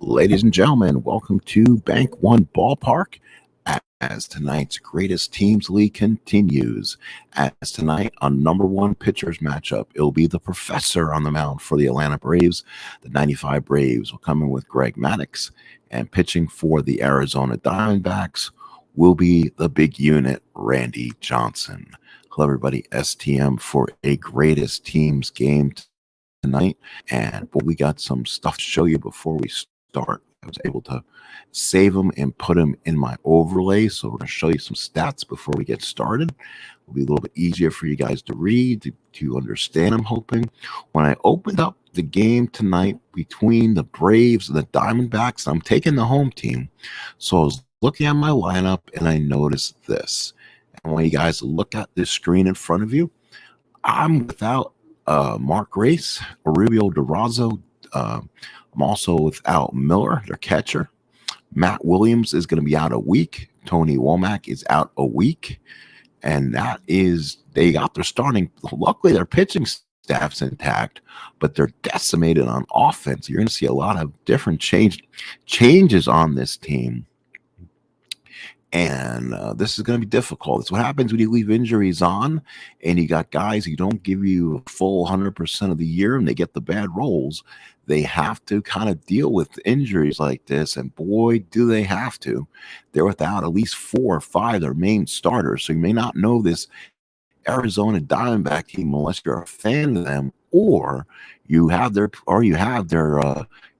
Ladies and gentlemen, welcome to Bank One Ballpark as tonight's greatest teams league continues. As tonight, on number one pitchers matchup, it'll be the professor on the mound for the Atlanta Braves. The 95 Braves will come in with Greg Maddux, and pitching for the Arizona Diamondbacks will be the big unit, Randy Johnson. Hello, everybody. STM for a greatest teams game tonight, and we got some stuff to show you before we start. I was able to save them and put them in my overlay, so we're going to show you some stats before we get started. It'll be a little bit easier for you guys to read, to understand, I'm hoping. When I opened up the game tonight between the Braves and the Diamondbacks, I'm taking the home team, so I was looking at my lineup and I noticed this. And I want you guys to look at this screen in front of you. I'm without Mark Grace, Rubio Durazo. I'm also without Miller, their catcher. Matt Williams is going to be out a week. Tony Womack is out a week. And that is, they got their starting. Luckily, their pitching staff's intact, but they're decimated on offense. You're going to see a lot of different changes on this team. And this is going to be difficult. It's what happens when you leave injuries on and you got guys who don't give you a full 100% of the year and they get the bad roles. They have to kind of deal with injuries like this. And boy, do they have to. They're without at least 4 or 5 of their main starters. So you may not know this Arizona Diamondback team unless you're a fan of them, or you have their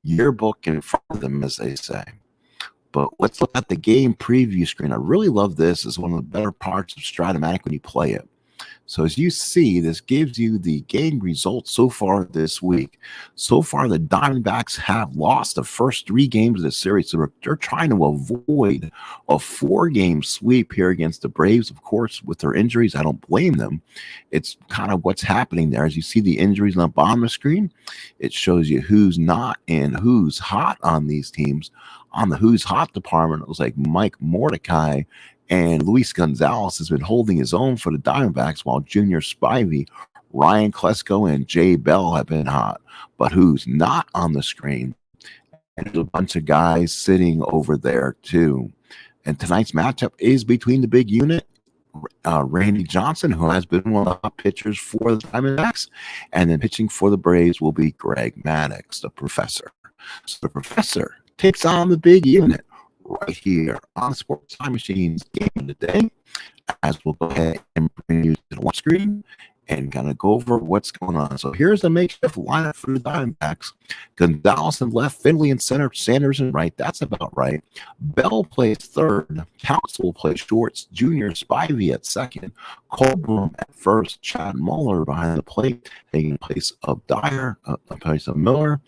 yearbook in front of them, as they say. But let's look at the game preview screen. I really love this. It's one of the better parts of Stratomatic when you play it. So as you see, this gives you the game results so far this week. So far, the Diamondbacks have lost the first 3 games of the series. So they're trying to avoid a 4-game sweep here against the Braves. Of course, with their injuries, I don't blame them. It's kind of what's happening there. As you see the injuries on the bottom of the screen, it shows you who's not and who's hot on these teams. On the who's hot department, it was like Mike Mordecai and Luis Gonzalez has been holding his own for the Diamondbacks, while Junior Spivey, Ryan Klesko, and Jay Bell have been hot. But who's not on the screen? And there's a bunch of guys sitting over there too. And tonight's matchup is between the big unit, Randy Johnson, who has been one of the top pitchers for the Diamondbacks, and then pitching for the Braves will be Greg Maddux, the professor. So the professor takes on the big unit right here on Sports Time Machines Game of the Day, as we'll go ahead and bring you to the one screen and kind of go over what's going on. So here's the makeshift lineup for the Diamondbacks. Gonzalez in left, Finley in center, Sanders in right. That's about right. Bell plays third. Council plays shorts. Junior Spivey at second. Colburn at first. Chad Muller behind the plate, taking place of Dyer, place of Miller.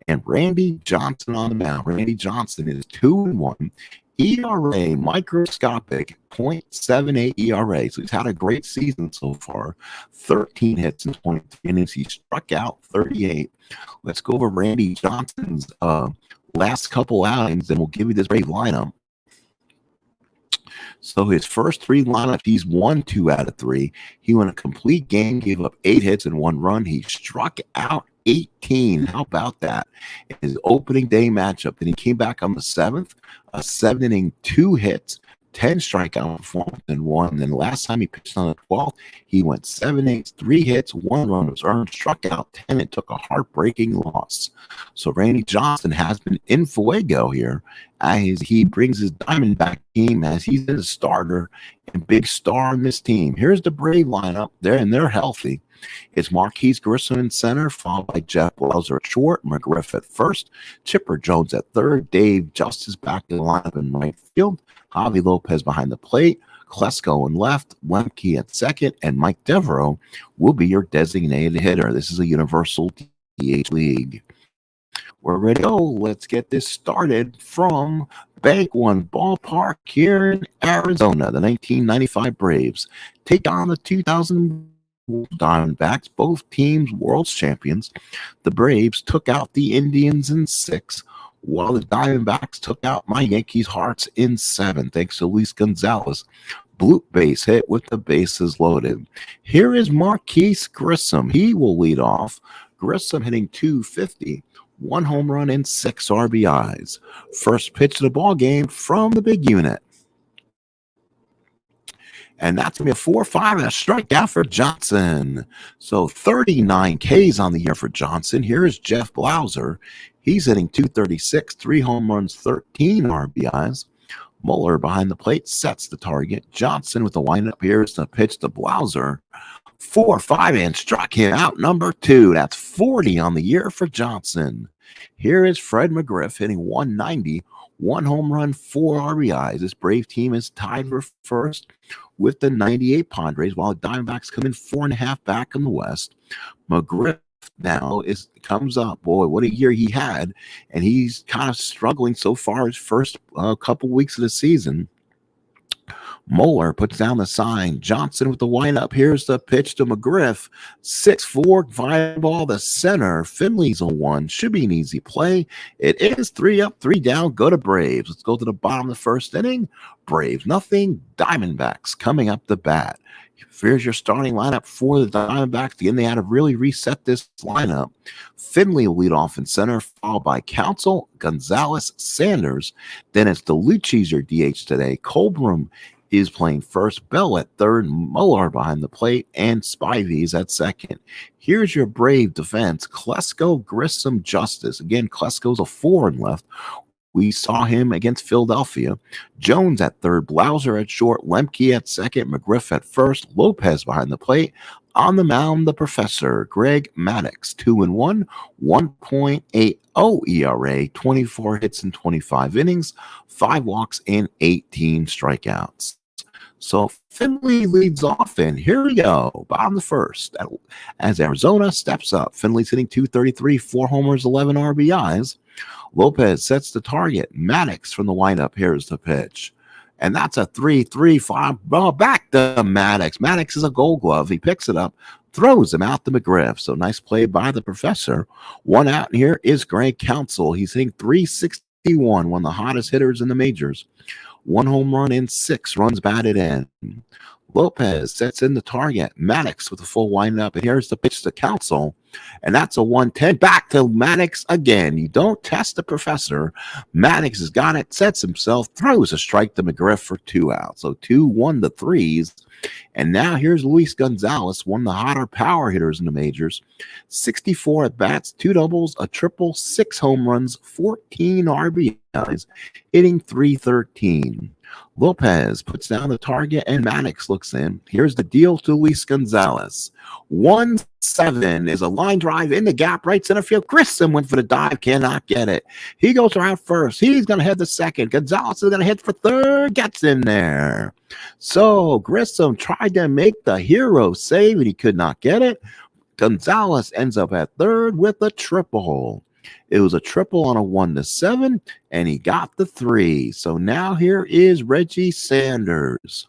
And Randy Johnson on the mound. Randy Johnson is 2-1. ERA, microscopic, 0.78 ERA. So he's had a great season so far. 13 hits in 23 innings. He struck out 38. Let's go over Randy Johnson's last couple outings, and we'll give you this great lineup. So his first 3 lineups, he's won 2 out of 3. He won a complete game, gave up 8 hits and 1 run. He struck out 18. How about that? In his opening day matchup. Then he came back on the 7th, a 7-inning, 2 hits, 10 strikeout performance and 1. And then last time he pitched on the 12th, he went 7 innings, 3 hits, 1 run was earned, struck out 10, and took a heartbreaking loss. So Randy Johnson has been in fuego here as he brings his Diamondback team, as he's a starter and big star in this team. Here's the Brave lineup there, and they're healthy. It's Marquise Grissom in center, followed by Jeff Blauser at short, McGriff at first, Chipper Jones at third, Dave Justice back in the lineup in right field, Javi Lopez behind the plate, Klesko in left, Lemke at second, and Mike Devereaux will be your designated hitter. This is a universal DH league. We're ready to go. Let's get this started from Bank One Ballpark here in Arizona. The 1995 Braves take on the 2000 Diamondbacks, both teams world champions. The Braves took out the Indians in 6, while the Diamondbacks took out my Yankees Hearts in 7, thanks to Luis Gonzalez. Blue base hit with the bases loaded. Here is Marquise Grissom. He will lead off. Grissom hitting .250, 1 home run, and 6 RBIs. First pitch of the ball game from the big unit. And that's going to be a 4-5 and a strikeout for Johnson. So 39 Ks on the year for Johnson. Here is Jeff Blauser. He's hitting .236, 3 home runs, 13 RBIs. Muller behind the plate sets the target. Johnson with the windup. Here's the pitch to Blauser. 4-5 and struck him out number 2. That's 40 on the year for Johnson. Here is Fred McGriff hitting .190, 1 home run, 4 RBIs. This Brave team is tied for first with the 98 Padres, while the Diamondbacks come in 4.5 back in the West. McGriff now comes up. Boy, what a year he had, and he's kind of struggling so far his first couple weeks of the season. Muller puts down the sign. Johnson with the windup. Here's the pitch to McGriff. 6-4 fly ball to center. Finley's a 1. Should be an easy play. It is 3 up, 3 down. Go to Braves. Let's go to the bottom of the first inning. Braves nothing. Diamondbacks coming up the bat. Here's your starting lineup for the Diamondbacks. Again, they had to really reset this lineup. Finley will lead off in center, followed by Counsell, Gonzalez, Sanders. Then it's DeLucci's your DH today. Colbrum is playing first, Bell at third, Muller behind the plate, and Spivey's at second. Here's your Brave defense. Klesko, Grissom, Justice. Again, Klesko's a 4 and left. We saw him against Philadelphia. Jones at third, Blauser at short, Lemke at second, McGriff at first, Lopez behind the plate. On the mound, the professor, Greg Maddux, 2-1, 1.80 ERA, 24 hits in 25 innings, 5 walks, and 18 strikeouts. So Finley leads off, and here we go. Bottom of the first, as Arizona steps up. Finley's hitting .233, 4 homers, 11 RBIs. Lopez sets the target. Maddux from the windup. Here's the pitch. And that's a 3-3-5 ball back to Maddux. Maddux is a Gold Glove. He picks it up, throws him out to McGriff. So nice play by the professor. 1 out here is Greg Counsell. He's hitting .361, one of the hottest hitters in the majors. 1 home run and 6 runs batted in. Lopez sets in the target. Maddux with a full windup. And here's the pitch to Counsell. And that's a 1-10. Back to Maddux again. You don't test the professor. Maddux has got it, sets himself, throws a strike to McGriff for 2 outs. So 2-1 to 3s. And now here's Luis Gonzalez, one of the hotter power hitters in the majors. 64 at bats, 2 doubles, a triple, 6 home runs, 14 RBIs, hitting .313. Lopez puts down the target, and Maddux looks in. Here's the deal to Luis Gonzalez. 1-7 is a line drive in the gap, right center field. Grissom went for the dive, cannot get it. He goes around first. He's going to head to second. Gonzalez is going to hit for third, gets in there. So Grissom tried to make the hero save, and he could not get it. Gonzalez ends up at third with a triple. It was a triple on a 1-7, and he got the 3. So now here is Reggie Sanders.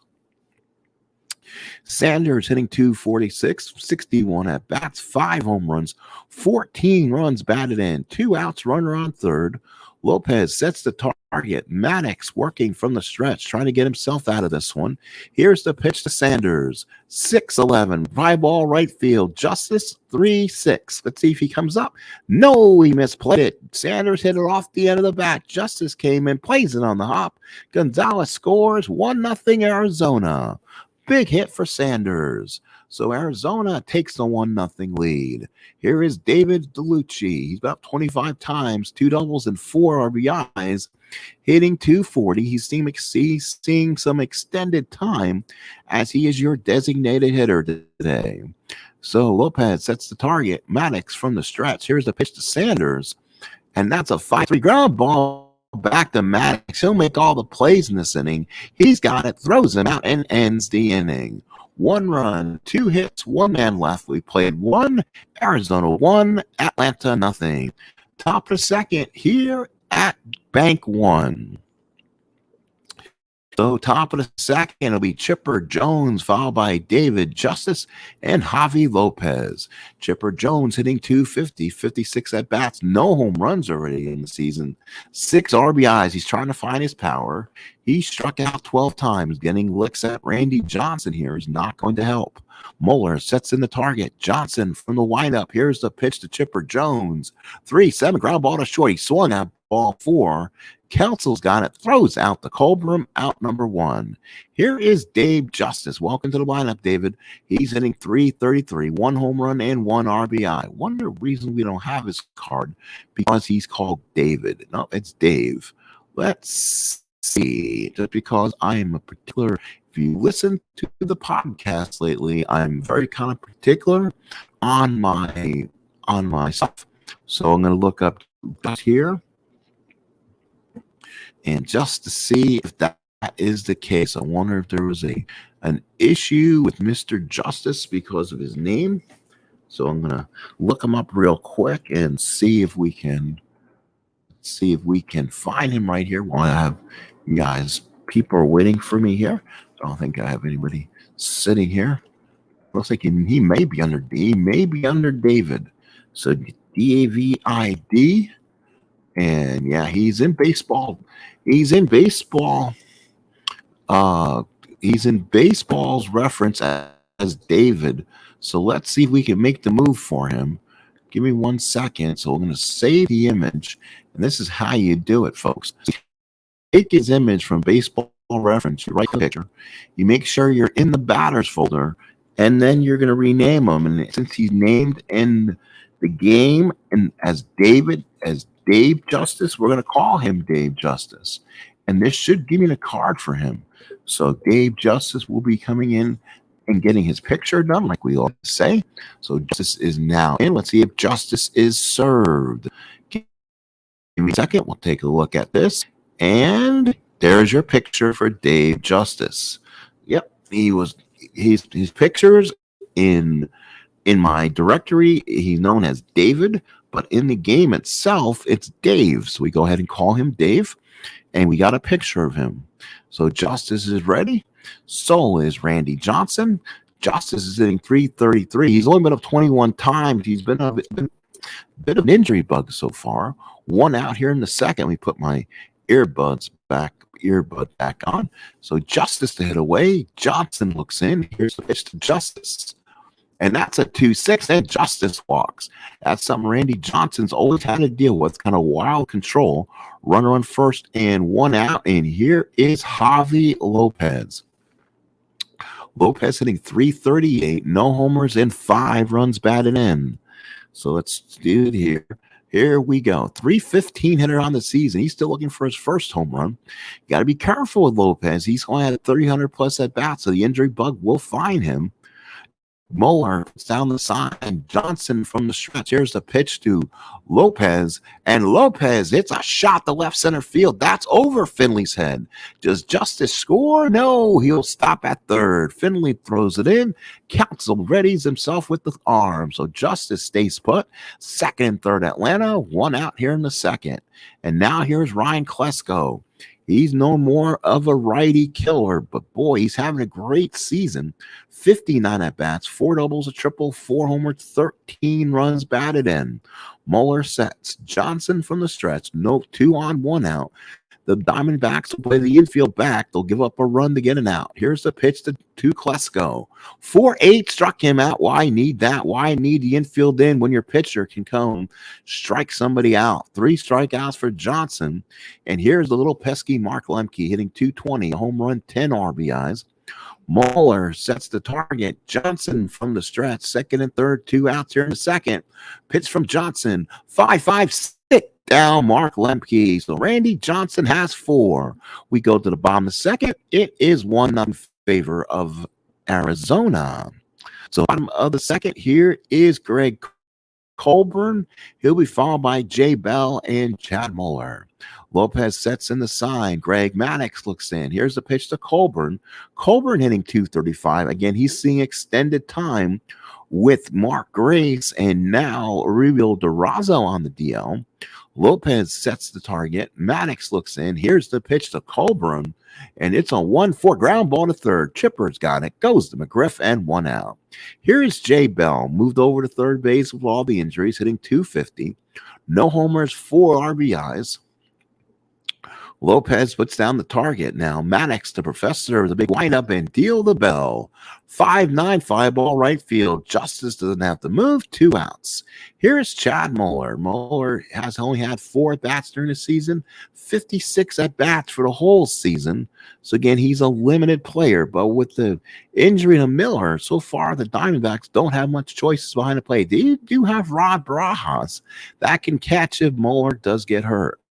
Sanders hitting .246, 61 at bats, 5 home runs, 14 runs batted in, 2 outs, runner on third. Lopez sets the target. Maddux working from the stretch, trying to get himself out of this one. Here's the pitch to Sanders. 6-11, fly ball right field. Justice 3-6. Let's see if he comes up. No, he misplayed it. Sanders hit it off the end of the bat. Justice came in, plays it on the hop. Gonzalez scores 1-0 Arizona. Big hit for Sanders. So Arizona takes the 1-0 lead. Here is David DeLucci. He's about 25 times, 2 doubles and 4 RBIs, hitting .240. He's seeing some extended time as he is your designated hitter today. So Lopez sets the target. Maddux from the stretch. Here's the pitch to Sanders. And that's a 5-3 ground ball back to Maddux. He'll make all the plays in this inning. He's got it, throws him out, and ends the inning. 1 run, 2 hits, 1 man left. We played 1, Arizona 1, Atlanta nothing. Top of the second here at Bank One. So top of the second, it'll be Chipper Jones, followed by David Justice and Javi Lopez. Chipper Jones hitting 250, 56 at bats, no home runs already in the season, 6 RBIs. He's trying to find his power. He struck out 12 times. Getting licks at Randy Johnson here is not going to help. Muller sets in the target. Johnson from the windup. Here's the pitch to Chipper Jones. 3-7, ground ball to short. He swung at ball 4. Council's got it, throws out the Colburn, out number 1. Here is Dave Justice. Welcome to the lineup, David. He's hitting 333, 1 home run and 1 RBI. One of the reasons we don't have his card, because he's called David. No, it's Dave. Let's see. Just because I am a particular, if you listen to the podcast lately, I'm very kind of particular on my stuff. So I'm going to look up just here. And just to see if that is the case, I wonder if there was an issue with Mr. Justice because of his name. So I'm going to look him up real quick and see if we can find him right here while I have you guys. People are waiting for me here. I don't think I have anybody sitting here. Looks like he may be under David. So DAVID. And yeah, he's in baseball. He's in baseball's reference as David. So let's see if we can make the move for him. Give me 1 second. So we're going to save the image. And this is how you do it, folks. Take his image from baseball reference. You write the picture. You make sure you're in the batters folder. And then you're going to rename him. And since he's named in the game and as Dave Justice, we're going to call him Dave Justice. And this should give me a card for him. So Dave Justice will be coming in and getting his picture done, like we always say. So Justice is now in. Let's see if Justice is served. Give me a second. We'll take a look at this. And there's your picture for Dave Justice. Yep. His pictures in my directory, he's known as David. But in the game itself, it's Dave. So we go ahead and call him Dave. And we got a picture of him. So Justice is ready. So is Randy Johnson. Justice is hitting 333. He's only been up 21 times. He's been a bit of an injury bug so far. 1 out here in the second. We put my earbud back on. So Justice to hit away. Johnson looks in. Here's the pitch to Justice. And that's a 2-6, and Justice walks. That's something Randy Johnson's always had to deal with, kind of wild control. Runner on first and 1 out, and here is Javi Lopez. Lopez hitting 338, no homers and 5 runs batted in. So let's do it here. Here we go. 315 hitter on the season. He's still looking for his first home run. You got to be careful with Lopez. He's only had 300 plus at bats, so the injury bug will find him. Muller puts down the sign. Johnson from the stretch. Here's the pitch to Lopez. And Lopez hits a shot to left center field. That's over Finley's head. Does Justice score? No, he'll stop at third. Finley throws it in. Council readies himself with the arm. So Justice stays put. Second and third Atlanta. 1 out here in the second. And now here's Ryan Klesko. He's no more of a righty killer, but boy, he's having a great season. 59 at-bats, 4 doubles, a triple, 4 homers, 13 runs batted in. Muller sets. Johnson from the stretch. No 2 on, 1 out. The Diamondbacks will play the infield back. They'll give up a run to get an out. Here's the pitch to Klesko. 4-8 struck him out. Why need that? Why need the infield in when your pitcher can come strike somebody out? 3 strikeouts for Johnson. And here's the little pesky Mark Lemke hitting 220, a home run, 10 RBIs. Muller sets the target. Johnson from the stretch. Second and third, 2 outs here in the second. Pitch from Johnson. 5-5. Down Mark Lemke. So Randy Johnson has 4. We go to the bottom of the second. It is 1 in favor of Arizona. So bottom of the second, here is Greg Colburn. He'll be followed by Jay Bell and Chad Muller. Lopez sets in the sign. Greg Maddux looks in. Here's the pitch to Colburn. Colburn hitting 235. Again, he's seeing extended time with Mark Grace and now Aurelio Durazo on the DL. Lopez sets the target. Maddox looks in. Here's the pitch to Colburn, and it's a 1-4 ground ball to third. Chipper's got it. Goes to McGriff, and 1 out. Here is Jay Bell, moved over to third base with all the injuries, hitting .250. No homers, 4 RBIs. Lopez puts down the target. Now Maddox, the professor, the big windup, and deal the bell. 5-9 fly ball right field. Justice doesn't have to move. 2 outs. Here is Chad Muller. Muller has only had 4 at-bats during the season, 56 at-bats for the whole season. So again, he's a limited player. But with the injury to Miller, so far the Diamondbacks don't have much choices behind the plate. They do have Rod Barajas that can catch if Muller does get hurt.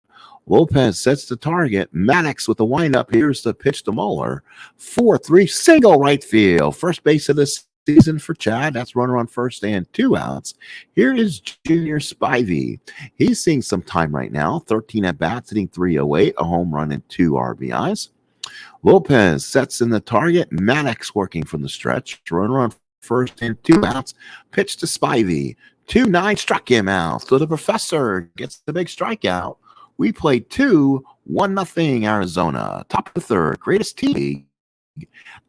Lopez sets the target. Maddox with the windup. Here's the pitch to Muller. 4-3 single right field. First base of the season for Chad. That's runner on first and 2 outs. Here is Junior Spivey. He's seeing some time right now. 13 at bats, hitting .308, a home run and 2 RBIs. Lopez sets in the target. Maddox working from the stretch. Runner on first and 2 outs. Pitch to Spivey. 2-9 struck him out. So the professor gets the big strikeout. We played 2-1-0 Arizona. Top of the third, greatest team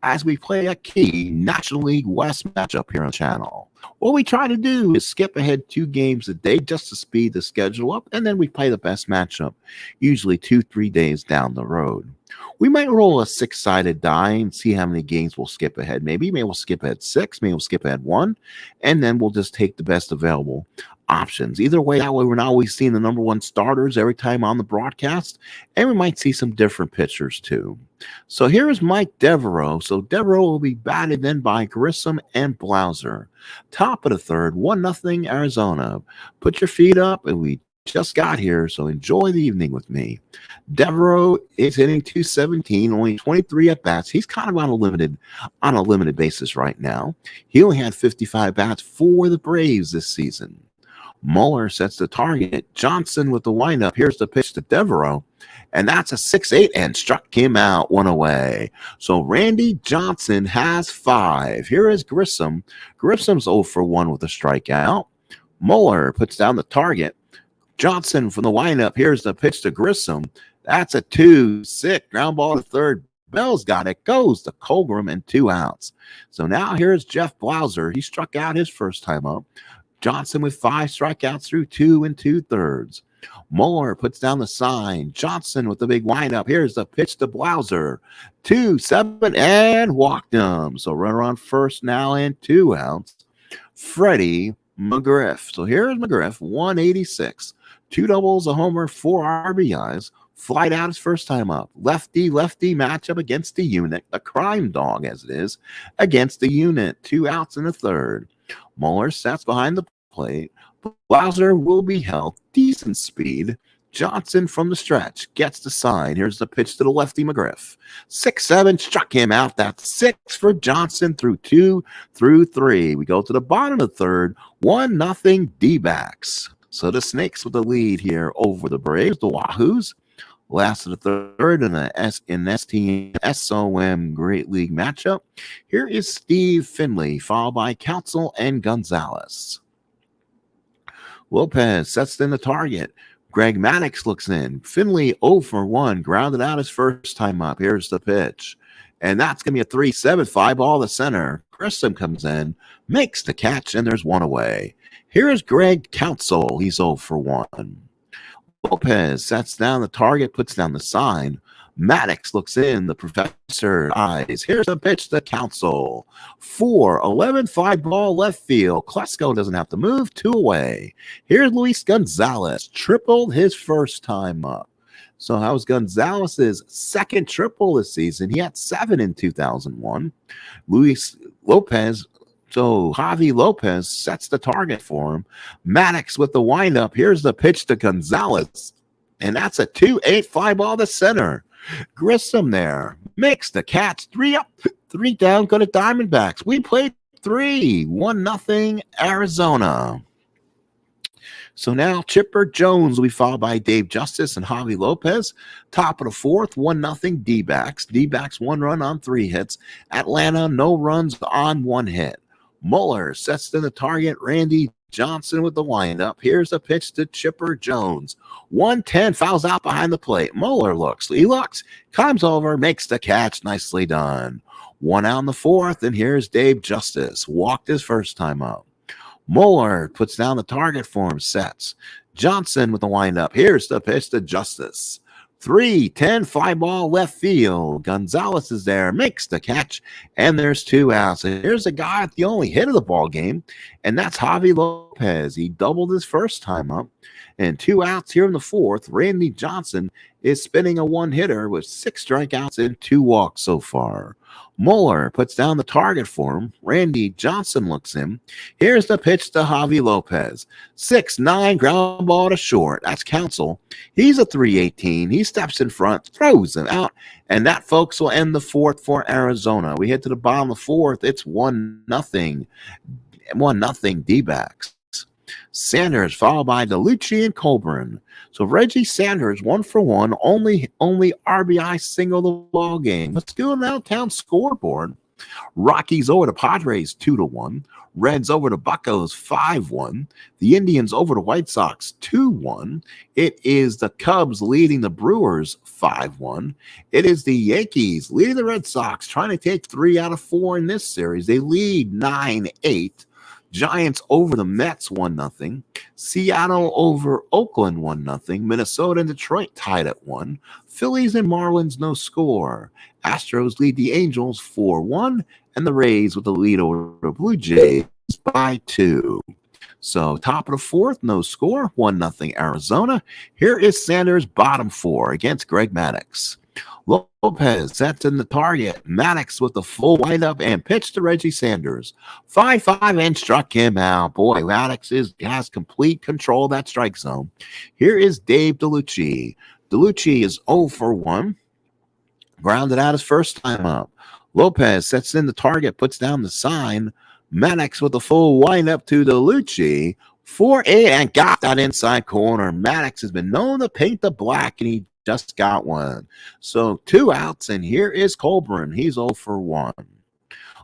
as we play a key National League West matchup here on the channel. What we try to do is skip ahead 2 games a day just to speed the schedule up, and then we play the best matchup, usually 2-3 days down the road. We might roll a 6-sided die and see how many games we'll skip ahead. Maybe we'll skip ahead 6, maybe we'll skip ahead 1, and then we'll just take the best available options. Either way, that way we're not always seeing the number 1 starters every time on the broadcast, and we might see some different pitchers too. So here is Mike Devereaux. So Devereaux will be batted then by Grissom and Blauser. Top of the third, 1-0 Arizona. Put your feet up, and we just got here, so enjoy the evening with me. Devereaux is hitting .217, only 23 at bats. He's kind of on a limited basis right now. He only had 55 bats for the Braves this season. Muller sets the target. Johnson with the windup. Here's the pitch to Devereaux, and that's a 6-8 and struck him out, 1 away. So Randy Johnson has 5. Here is Grissom. Grissom's 0-for-1 with a strikeout. Muller puts down the target. Johnson from the windup. Here's the pitch to Grissom. That's a 2-6 ground ball to third. Bell's got it. Goes to Colgram and 2 outs. So now here's Jeff Blauser. He struck out his first time up. Johnson with 5 strikeouts through 2 2/3. Muller puts down the sign. Johnson with the big windup. Here's the pitch to Blauser. 2-7 and walked him. So runner on first now and 2 outs. Freddie McGriff. So here's McGriff, 186. 2 doubles, a homer, 4 RBIs. Flied out his first time up. Lefty matchup against the unit. A crime dog as it is against the unit. 2 outs in the third. Muller sets behind the plate. Blauser will be held. Decent speed. Johnson from the stretch gets the sign. Here's the pitch to the lefty McGriff. 6-7 struck him out. That's 6 for Johnson through 2 through 3. We go to the bottom of the third. 1-0 D-backs. So the Snakes with the lead here over the Braves. The Wahoos last of the third in the STM Great League matchup. Here is Steve Finley, followed by Council and Gonzalez. Lopez sets in the target. Greg Maddox looks in. Finley 0-for-1, grounded out his first time up. Here's the pitch. And that's going to be a 3-7 fly ball to center. Grissom comes in, makes the catch, and there's 1 away. Here is Greg Council. He's 0-for-1. Lopez sets down the target, puts down the sign. Maddox looks in. The professor eyes. Here's the pitch to Council. 4-11 fly ball left field. Klesko doesn't have to move. 2 away. Here's Luis Gonzalez. Tripled his first time up. So how was Gonzalez's second triple this season? He had 7 in 2001. Luis Lopez. So Javi Lopez sets the target for him. Maddox with the windup. Here's the pitch to Gonzalez. And that's a 2-8 fly ball to center. Grissom there. Makes the catch. 3 up, 3 down. Go to Diamondbacks. We played 3. 1-0 Arizona. So now Chipper Jones will be followed by Dave Justice and Javi Lopez. Top of the fourth, 1-0 D-backs. D-backs 1 run on 3 hits. Atlanta, no runs on 1 hit. Muller sets in the target. Randy Johnson with the windup. Here's a pitch to Chipper Jones. 110, fouls out behind the plate. Muller looks. He looks, comes over, makes the catch. Nicely done. One out in the fourth, and here's Dave Justice. Walked his first time up. Muller puts down the target for him, sets. Johnson with the windup. Here's the pitch to Justice. 3-10, fly ball left field. Gonzalez is there, makes the catch, and there's 2 outs. And here's a guy at the only hit of the ball game, and that's Javi Lopez. He doubled his first time up, and 2 outs here in the fourth. Randy Johnson is spinning a one-hitter with 6 strikeouts and 2 walks so far. Muller puts down the target for him. Randy Johnson looks in. Here's the pitch to Javi Lopez. 6-9, ground ball to short. That's Counsell. He's a 318. He steps in front, throws him out, and that, folks, will end the fourth for Arizona. We head to the bottom of the fourth. It's 1-0. 1-0 D-backs. Sanders followed by DeLucci and Colburn. So Reggie Sanders, 1 for 1, only RBI single the ball game. Let's go downtown scoreboard. Rockies over the Padres 2-1. Reds over the Buccos 5-1. The Indians over the White Sox 2-1. It is the Cubs leading the Brewers 5-1. It is the Yankees leading the Red Sox, trying to take 3 out of 4 in this series. They lead 9-8. Giants over the Mets 1-0. Seattle over Oakland 1-0. Minnesota and Detroit tied at 1. Phillies and Marlins no score. Astros lead the Angels 4-1, and the Rays with the lead over the Blue Jays by 2. So top of the fourth, no score, 1-0 Arizona. Here is Sanders' bottom 4 against Greg Maddux. Lopez sets in the target. Maddux with the full windup and pitch to Reggie Sanders. 5-5 and struck him out. Boy, Maddux has complete control of that strike zone. Here is Dave DeLucci. DeLucci is 0 for 1. Grounded out his first time up. Lopez sets in the target, puts down the sign. Maddux with the full windup to DeLucci. 4-8 and got that inside corner. Maddux has been known to paint the black, and he just got one. So 2 outs, and here is Colburn. He's 0 for 1.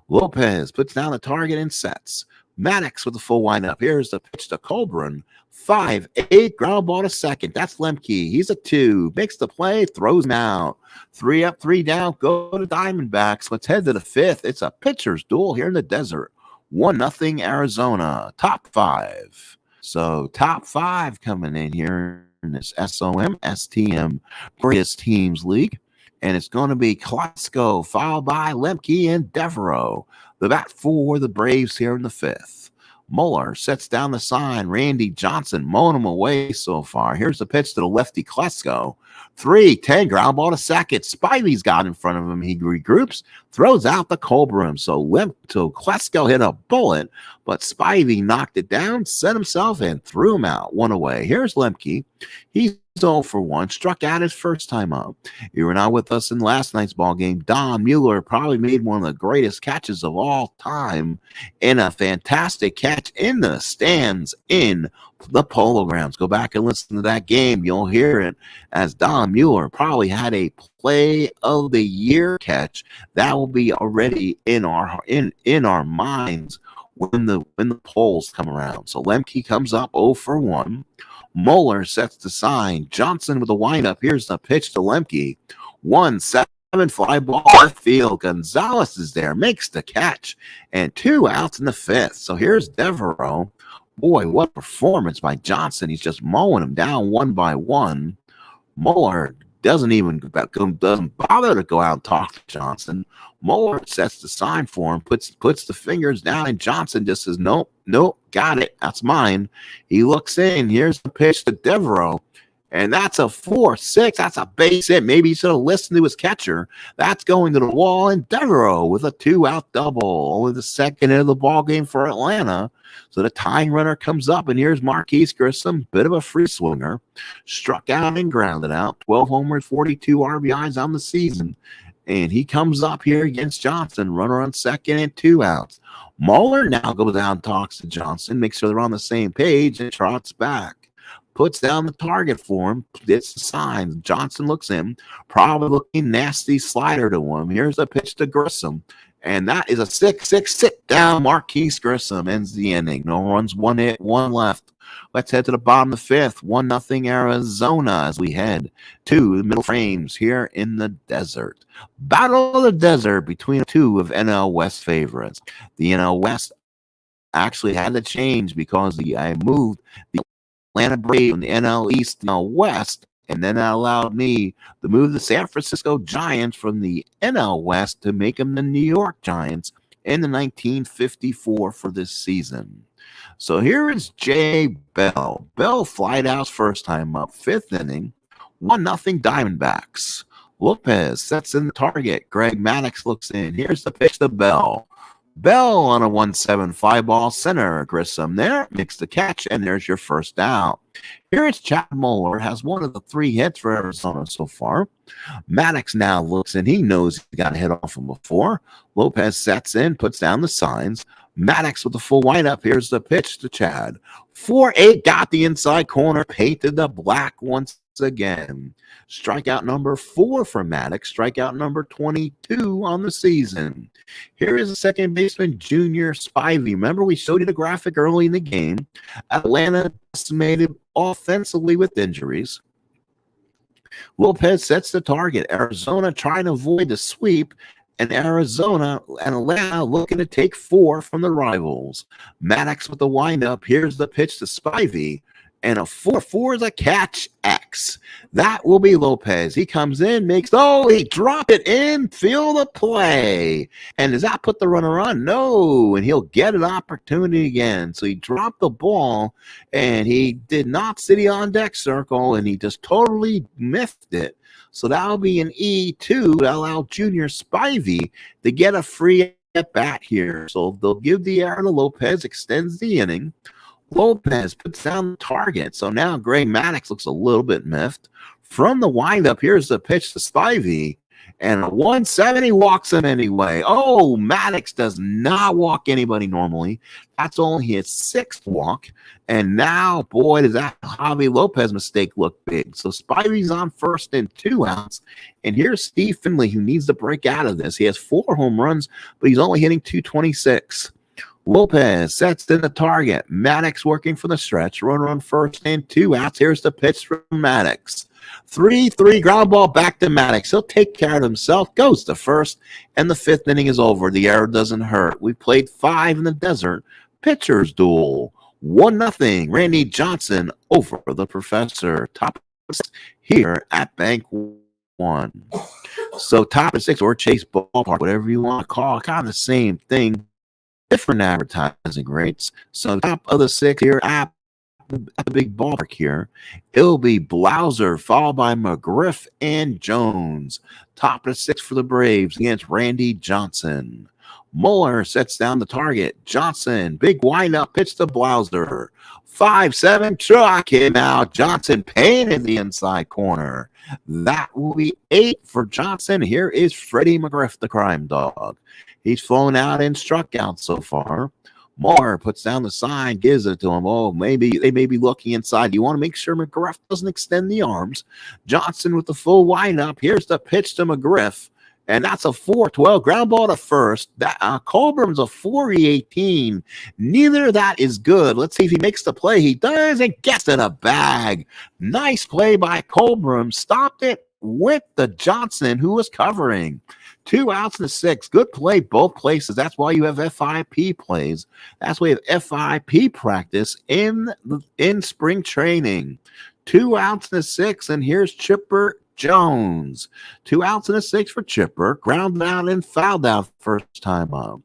Lopez puts down the target and sets. Maddux with the full windup. Here's the pitch to Colburn. 5-8, ground ball to second. That's Lemke. He's a 2. Makes the play, throws him out. 3 up, 3 down. Go to Diamondbacks. Let's head to the 5th. It's a pitcher's duel here in the desert. 1-0 Arizona. Top 5. So top 5 coming in here in this SOM-STM Greatest Teams League. And it's going to be Klesko, followed by Lemke and Devereaux. The bat for the Braves here in the 5th. Muller sets down the sign. Randy Johnson mowing him away so far. Here's the pitch to the lefty Klesko. 3-10, ground ball to second. Spivey's got in front of him. He regroups, throws out the Colburn. So Klesko hit a bullet, but Spivey knocked it down, set himself, and threw him out. 1 away. Here's Lemke. He's 0 for 1, struck out his first time up. You were not with us in last night's ball game. Don Mueller probably made one of the greatest catches of all time, and a fantastic catch in the stands in the Polo Grounds. Go back and listen to that game. You'll hear it as Don Mueller probably had a play of the year catch that will be already in our minds when the polls come around. So Lemke comes up 0 for 1. Mueller sets the sign. Johnson with the windup. Here's the pitch to Lemke. 1-7, fly ball left field. Gonzalez is there, makes the catch, and 2 outs in the 5th. So here's Devereaux. Boy, what performance by Johnson. He's just mowing him down one by one. Mueller doesn't bother to go out and talk to Johnson. Mueller sets the sign for him, puts the fingers down, and Johnson just says, nope, got it. That's mine. He looks in. Here's the pitch to Devereaux. And that's a 4-6. That's a base hit. Maybe he should have listened to his catcher. That's going to the wall, and Devereaux with a 2-out double. Only the second hit of the ball game for Atlanta. So the tying runner comes up, and here's Marquise Grissom, bit of a free swinger. Struck out and grounded out. 12 homers, 42 RBIs on the season. And he comes up here against Johnson. Runner on second and 2 outs. Mueller now goes down and talks to Johnson, makes sure they're on the same page, and trots back. Puts down the target for him. It's the sign. Johnson looks in. Probably looking nasty slider to him. Here's a pitch to Grissom. And that is a 6-6 sit down. Marquise Grissom ends the inning. No runs, one hit, one left. Let's head to the bottom of the fifth. 1-0 Arizona as we head to the middle frames here in the desert. Battle of the desert between two of NL West favorites. The NL West actually had to change because I moved the Atlanta Braves from the NL East to NL West, and then that allowed me to move the San Francisco Giants from the NL West to make them the New York Giants in the 1954 for this season. So here is Jay Bell. Bell flied out first time up, fifth inning, 1-0 Diamondbacks. Lopez sets in the target. Greg Maddux looks in. Here's the pitch to Bell. Bell on a 1-7 fly ball center. Grissom there, makes the catch, and there's your first out. Here is Chad Muller, has one of the 3 hits for Arizona so far. Maddux now looks in. He knows he got a hit off him before. Lopez sets in, puts down the signs. Maddux with the full windup. Here's the pitch to Chad. 4-8, got the inside corner, painted the black once again. Strikeout number 4 for Maddux, strikeout number 22 on the season. Here is the second baseman, Junior Spivey. Remember, we showed you the graphic early in the game. Atlanta decimated offensively with injuries. Lopez sets the target. Arizona trying to avoid the sweep, and Arizona and Atlanta looking to take 4 from the rivals. Maddux with the windup. Here's the pitch to Spivey. And a 4-4 is a catch X. That will be Lopez. He comes in, he dropped it in, feel the play. And does that put the runner on? No. And he'll get an opportunity again. So he dropped the ball, and he did not sit on deck circle, and he just totally miffed it. So that'll be an E2 to allow Junior Spivey to get a free at bat here. So they'll give the error to Lopez, extends the inning. Lopez puts down the target. So now Greg Maddux looks a little bit miffed. From the windup, here's the pitch to Spivey. And a 170 walks him anyway. Oh, Maddux does not walk anybody normally. That's only his 6th walk. And now, boy, does that Javi Lopez mistake look big. So Spivey's on first and 2 outs. And here's Steve Finley, who needs to break out of this. He has 4 home runs, but he's only hitting .226. Lopez sets in the target. Maddux working for the stretch. Runner on first and 2 outs. Here's the pitch from Maddux. 3-3 ground ball back to Maddux. He'll take care of himself. Goes to first, and the 5th inning is over. The error doesn't hurt. We played 5 in the desert. Pitchers duel. 1-0. Randy Johnson over the Professor. Top here at Bank One. So top of 6 or Chase Ballpark, whatever you want to call it, kind of the same thing. Different advertising rates. So top of the 6 here at the big ballpark here, it'll be Blauser followed by McGriff and Jones. Top of 6 for the Braves against Randy Johnson. Muller sets down the target. Johnson, big windup pitch to Blauser. 5-7 truck him out. Johnson painted the inside corner. That will be 8 for Johnson. Here is Freddie McGriff, the crime dog. He's flown out and struck out so far. Muller puts down the sign, gives it to him. Oh, maybe they may be looking inside. You want to make sure McGriff doesn't extend the arms. Johnson with the full windup. Here's the pitch to McGriff. And that's a 4-12 ground ball to first. That Colbrum's a 4-18. Neither of that is good. Let's see if he makes the play. He does and gets in a bag. Nice play by Colbrum. Stopped it with the Johnson who was covering. 2 outs and a 6. Good play both places. That's why you have FIP plays. That's why you have FIP practice in spring training. 2 outs and a 6. And here's Chipper Jones. 2 outs and a 6 for Chipper. Grounded out and fouled out first time up.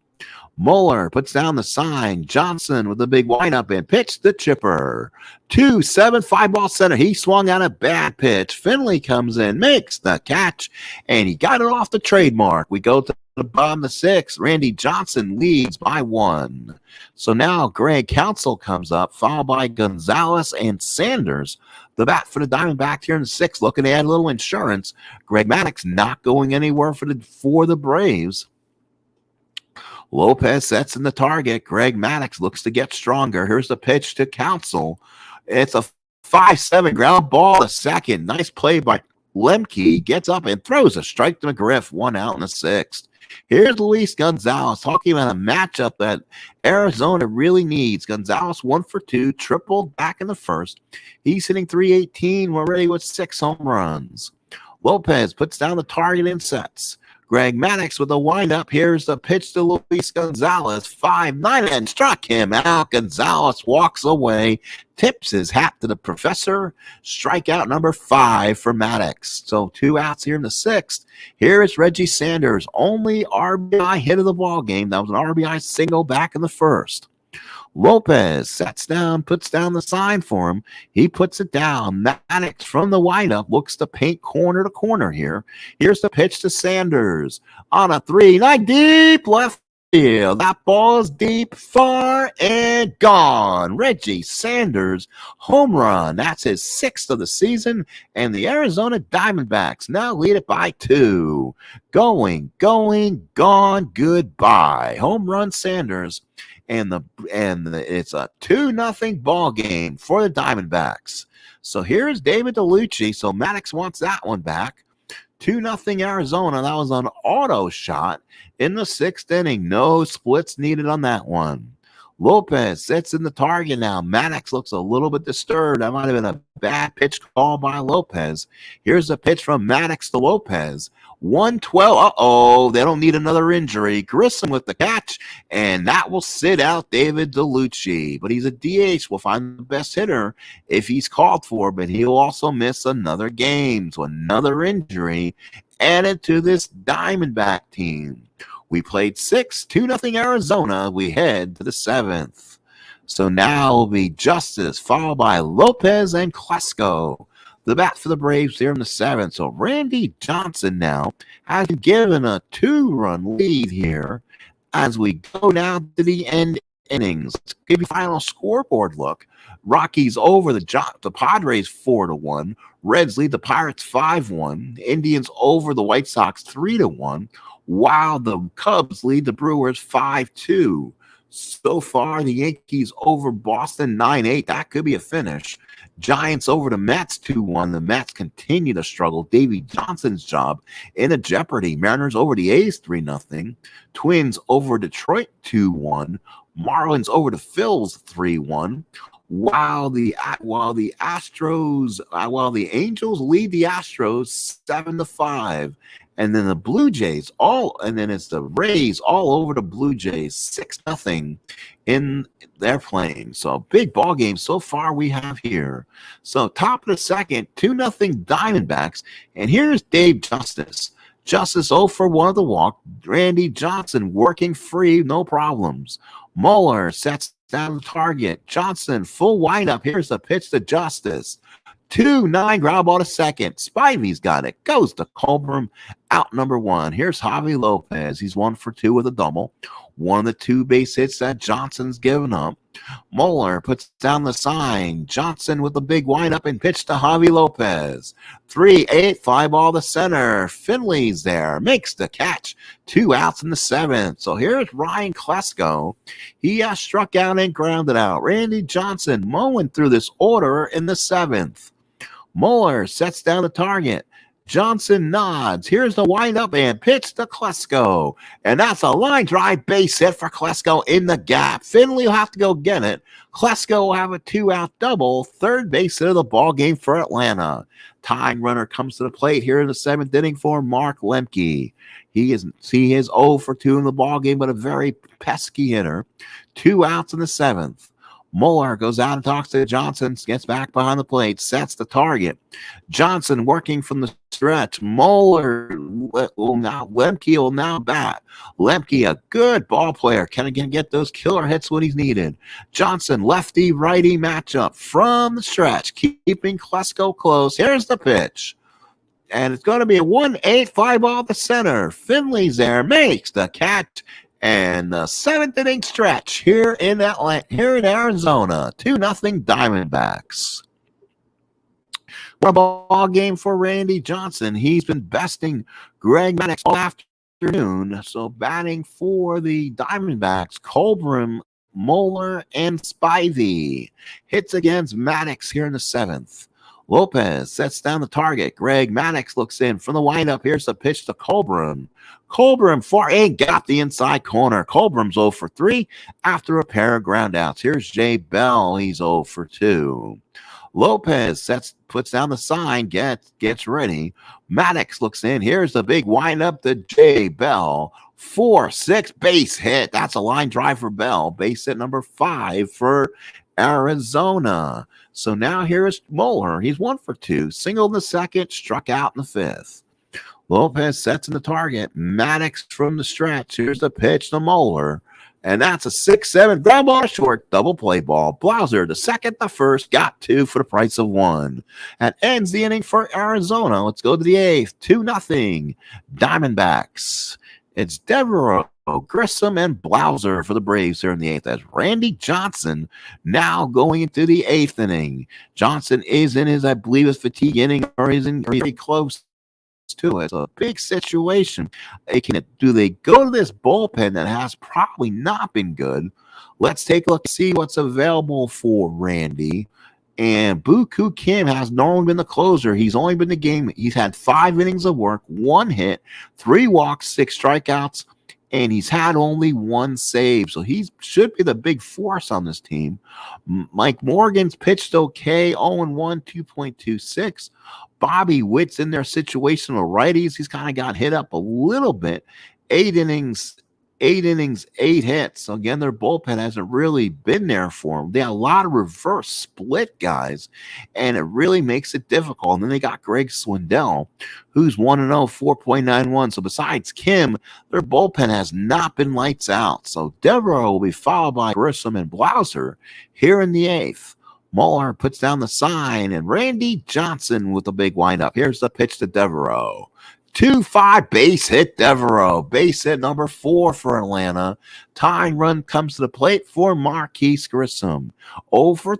Muller puts down the sign. Johnson with the big windup and pitch to Chipper. 2-7 5 ball center. He swung out a bad pitch. Finley comes in, makes the catch, and he got it off the trademark. We go to the bottom of the 6th. Randy Johnson leads by 1. So now Greg Counsell comes up, followed by Gonzalez and Sanders. The bat for the Diamondbacks here in the 6th, looking to add a little insurance. Greg Maddux not going anywhere for the Braves. Lopez sets in the target. Greg Maddux looks to get stronger. Here's the pitch to Counsell. It's a 5-7 ground ball to second. Nice play by Lemke. Gets up and throws a strike to McGriff. 1 out in the 6th. Here's Luis Gonzalez talking about a matchup that Arizona really needs. Gonzalez 1 for 2, tripled back in the first. He's hitting 318 already with 6 home runs. Lopez puts down the target and sets. Greg Maddux with a windup. Here's the pitch to Luis Gonzalez. 5-9 and struck him out. Gonzalez walks away, tips his hat to the professor. Strikeout number 5 for Maddux. So 2 outs here in the 6th. Here is Reggie Sanders, only RBI hit of the ball game. That was an RBI single back in the first. Lopez sets down, puts down the sign for him. He puts it down. Maddux from the windup looks to paint corner to corner here. Here's the pitch to Sanders on a 3-9 deep left field. That ball is deep, far, and gone. Reggie Sanders, home run. That's his 6th of the season, and the Arizona Diamondbacks now lead it by 2. Going, gone, goodbye. Home run Sanders. And it's a 2-0 ball game for the Diamondbacks. So here's David DeLucci. So Maddux wants that one back. 2-0 Arizona. That was an auto shot in the 6th inning. No splits needed on that one. Lopez sits in the target now. Maddux looks a little bit disturbed. That might have been a bad pitch call by Lopez. Here's a pitch from Maddux to Lopez. 112. Uh-oh, they don't need another injury. Grissom with the catch, and that will sit out David DeLucci. But he's a DH. We'll find the best hitter if he's called for, but he'll also miss another game. So another injury added to this Diamondback team. We played 6, 2-0 Arizona. We head to the 7th. So now will be Justice, followed by Lopez and Klesko. The bat for the Braves here in the 7th. So Randy Johnson now has been given a 2-run lead here as we go down to the end innings. Let's give you a final scoreboard look. Rockies over the Padres 4-1. Reds lead the Pirates 5-1. Indians over the White Sox 3-1. While the Cubs lead the Brewers 5-2. So far, the Yankees over Boston 9-8. That could be a finish. Giants over the Mets 2-1. The Mets continue to struggle. Davey Johnson's job in a jeopardy. Mariners over the A's 3-0. Twins over Detroit 2-1. Marlins over the Phils 3-1. While the Angels lead the Astros 7-5. And then the Blue Jays it's the Rays all over the Blue Jays 6-0 in their playing. So big ball game so far we have here. So top of the 2nd, 2-0 Diamondbacks. And here's Dave Justice. Justice 0 for 1 of the walk. Randy Johnson working free, no problems. Muller sets down the target. Johnson full windup. Here's the pitch to Justice. 2-9 ground ball to second. Spivey's got it. Goes to Colbrum. Out number 1. Here's Javi Lopez. He's 1 for 2 with a double. One of the 2 base hits that Johnson's given up. Muller puts down the sign. Johnson with the big windup and pitch to Javi Lopez. 3-8, fly ball to center. Finley's there. Makes the catch. 2 outs in the 7th. So here's Ryan Klesko. He struck out and grounded out. Randy Johnson mowing through this order in the 7th. Muller sets down the target. Johnson nods. Here's the windup and pitch to Klesko. And that's a line drive base hit for Klesko in the gap. Finley will have to go get it. Klesko will have a 2-out double. 3rd base hit of the ball game for Atlanta. Tying runner comes to the plate here in the 7th inning for Mark Lemke. He is 0 for 2 in the ball game, but a very pesky hitter. 2 outs in the 7th. Muller goes out and talks to Johnson, gets back behind the plate, sets the target. Johnson working from the stretch. Lemke will now bat. Lemke, a good ball player, can again get those killer hits when he's needed. Johnson, lefty-righty matchup from the stretch, keeping Klesko close. Here's the pitch. And it's going to be a 1-8 fly ball to center. Finley's there, makes the catch. And the 7th inning stretch here in Arizona, 2-0 Diamondbacks. What a ball game for Randy Johnson. He's been besting Greg Maddux all afternoon. So batting for the Diamondbacks, Colbrum, Muller, and Spivey. Hits against Maddux here in the 7th. Lopez sets down the target. Greg Maddux looks in from the windup. Here's the pitch to Colbrum. Colbrum for a got the inside corner. Colbrum's 0 for 3 after a pair of groundouts. Here's Jay Bell. He's 0 for 2. Lopez puts down the sign, gets ready. Maddux looks in. Here's the big windup to Jay Bell. 4-6 base hit. That's a line drive for Bell. Base hit number 5 for Arizona. So now here is Moeller. He's 1 for 2. Single in the second, struck out in the 5th. Lopez sets in the target. Maddux from the stretch. Here's the pitch to Moeller. And that's a 6-7 ground ball short, double play ball. Blauser, the second, the first, got 2 for the price of 1. That ends the inning for Arizona. Let's go to the 8th. 2-0. Diamondbacks. It's Devereaux, Grissom, and Blauser for the Braves here in the 8th. That's Randy Johnson now going into the 8th inning. Johnson is in his, I believe, his fatigue inning, or is in very close to it. It's a big situation. Do they go to this bullpen that has probably not been good? Let's take a look and see what's available for Randy. And Buku Kim has normally been the closer. He's only been the game. He's had 5 innings of work, 1 hit, 3 walks, 6 strikeouts, and he's had only 1 save. So he should be the big force on this team. Mike Morgan's pitched okay, 0-1, 2.26. Bobby Witt's in their situational righties. He's kind of got hit up a little bit. 8 innings, 8 hits. So again, their bullpen hasn't really been there for them. They have a lot of reverse split guys, and it really makes it difficult. And then they got Greg Swindell, who's 1-0, 4.91. So besides Kim, their bullpen has not been lights out. So Devereaux will be followed by Grissom and Blauser here in the 8th. Moeller puts down the sign, and Randy Johnson with a big windup. Here's the pitch to Devereaux. 2-5 base hit Devereaux. Base hit number 4 for Atlanta. Tying run comes to the plate for Marquise Grissom. 0 for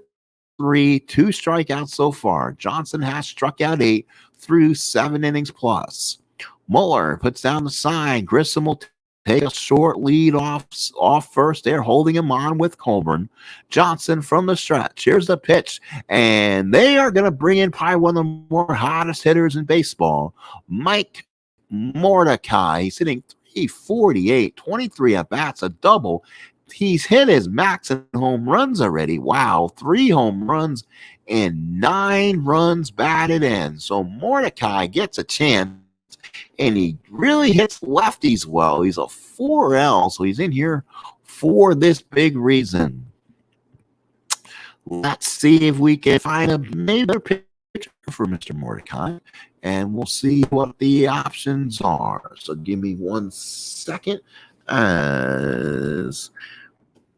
3, 2 strikeouts so far. Johnson has struck out 8 through 7 innings plus. Mueller puts down the sign. Grissom will take a short lead off first. They're holding him on with Colburn. Johnson from the stretch. Here's the pitch. And they are going to bring in probably one of the more hottest hitters in baseball, Mike Mordecai. He's hitting 348, 23 at-bats, a double. He's hit his max in home runs already. Wow, 3 home runs and 9 runs batted in. So Mordecai gets a chance. And he really hits lefties well. He's a 4L, so he's in here for this big reason. Let's see if we can find another picture for Mr. Mordecai, and we'll see what the options are. So give me 1 second. As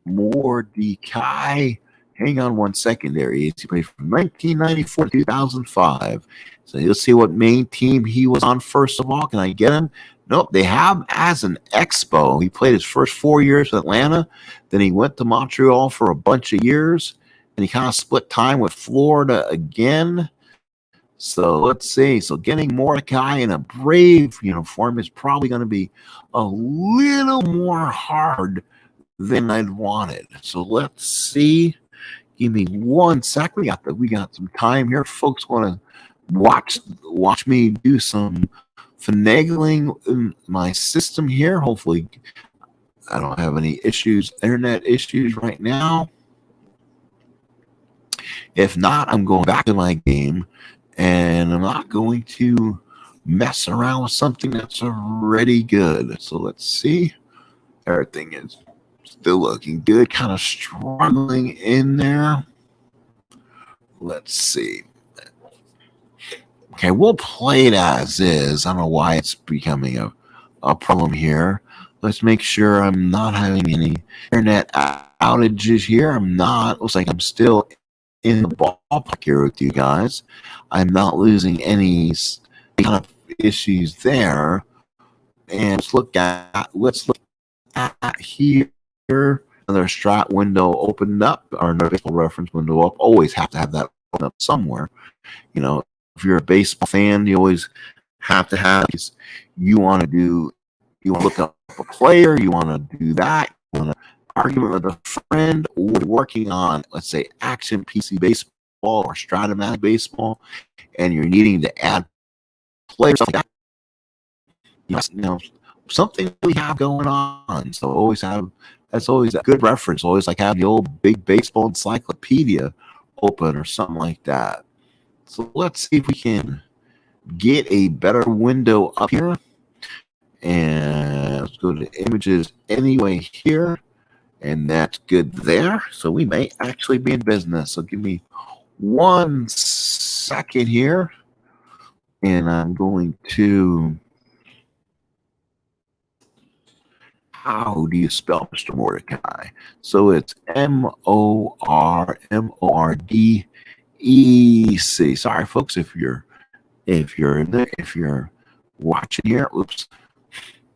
Mordecai, hang on 1 second there. He played from 1994 to 2005. So you'll see what main team he was on first of all. Can I get him? Nope. They have him as an Expo. He played his first 4 years with Atlanta. Then he went to Montreal for a bunch of years. And he kind of split time with Florida again. So let's see. So getting Mordecai in a Brave uniform is probably going to be a little more hard than I'd wanted. So let's see. Give me 1 sec. We got some time here. Folks want to watch me do some finagling in my system here. Hopefully I don't have any internet issues right now. If not, I'm going back to my game, and I'm not going to mess around with something that's already good. So let's see. Everything is still looking good, kind of struggling in there. Let's see. Okay, we'll play it as is. I don't know why it's becoming a problem here. Let's make sure I'm not having any internet outages here. I'm not. Looks like I'm still in the ballpark here with you guys. I'm not losing any kind of issues there. And let's look at here. Another strat window opened up, or another baseball reference window up. Always have to have that open up somewhere. If you're a baseball fan, you always have to have. You want to look up a player. You want to do that. You want to argument with a friend, or working on, let's say, Action PC Baseball. or Stratomatic baseball, and you're needing to add players like that, something we have going on. So that's always a good reference. Always like have the old big baseball encyclopedia open or something like that. So let's see if we can get a better window up here. And let's go to images anyway here. And that's good there. So we may actually be in business. So give me 1 second here. And I'm going to, how do you spell Mr. Mordecai? So it's Mormordec. Sorry, folks, if you're watching here. Oops.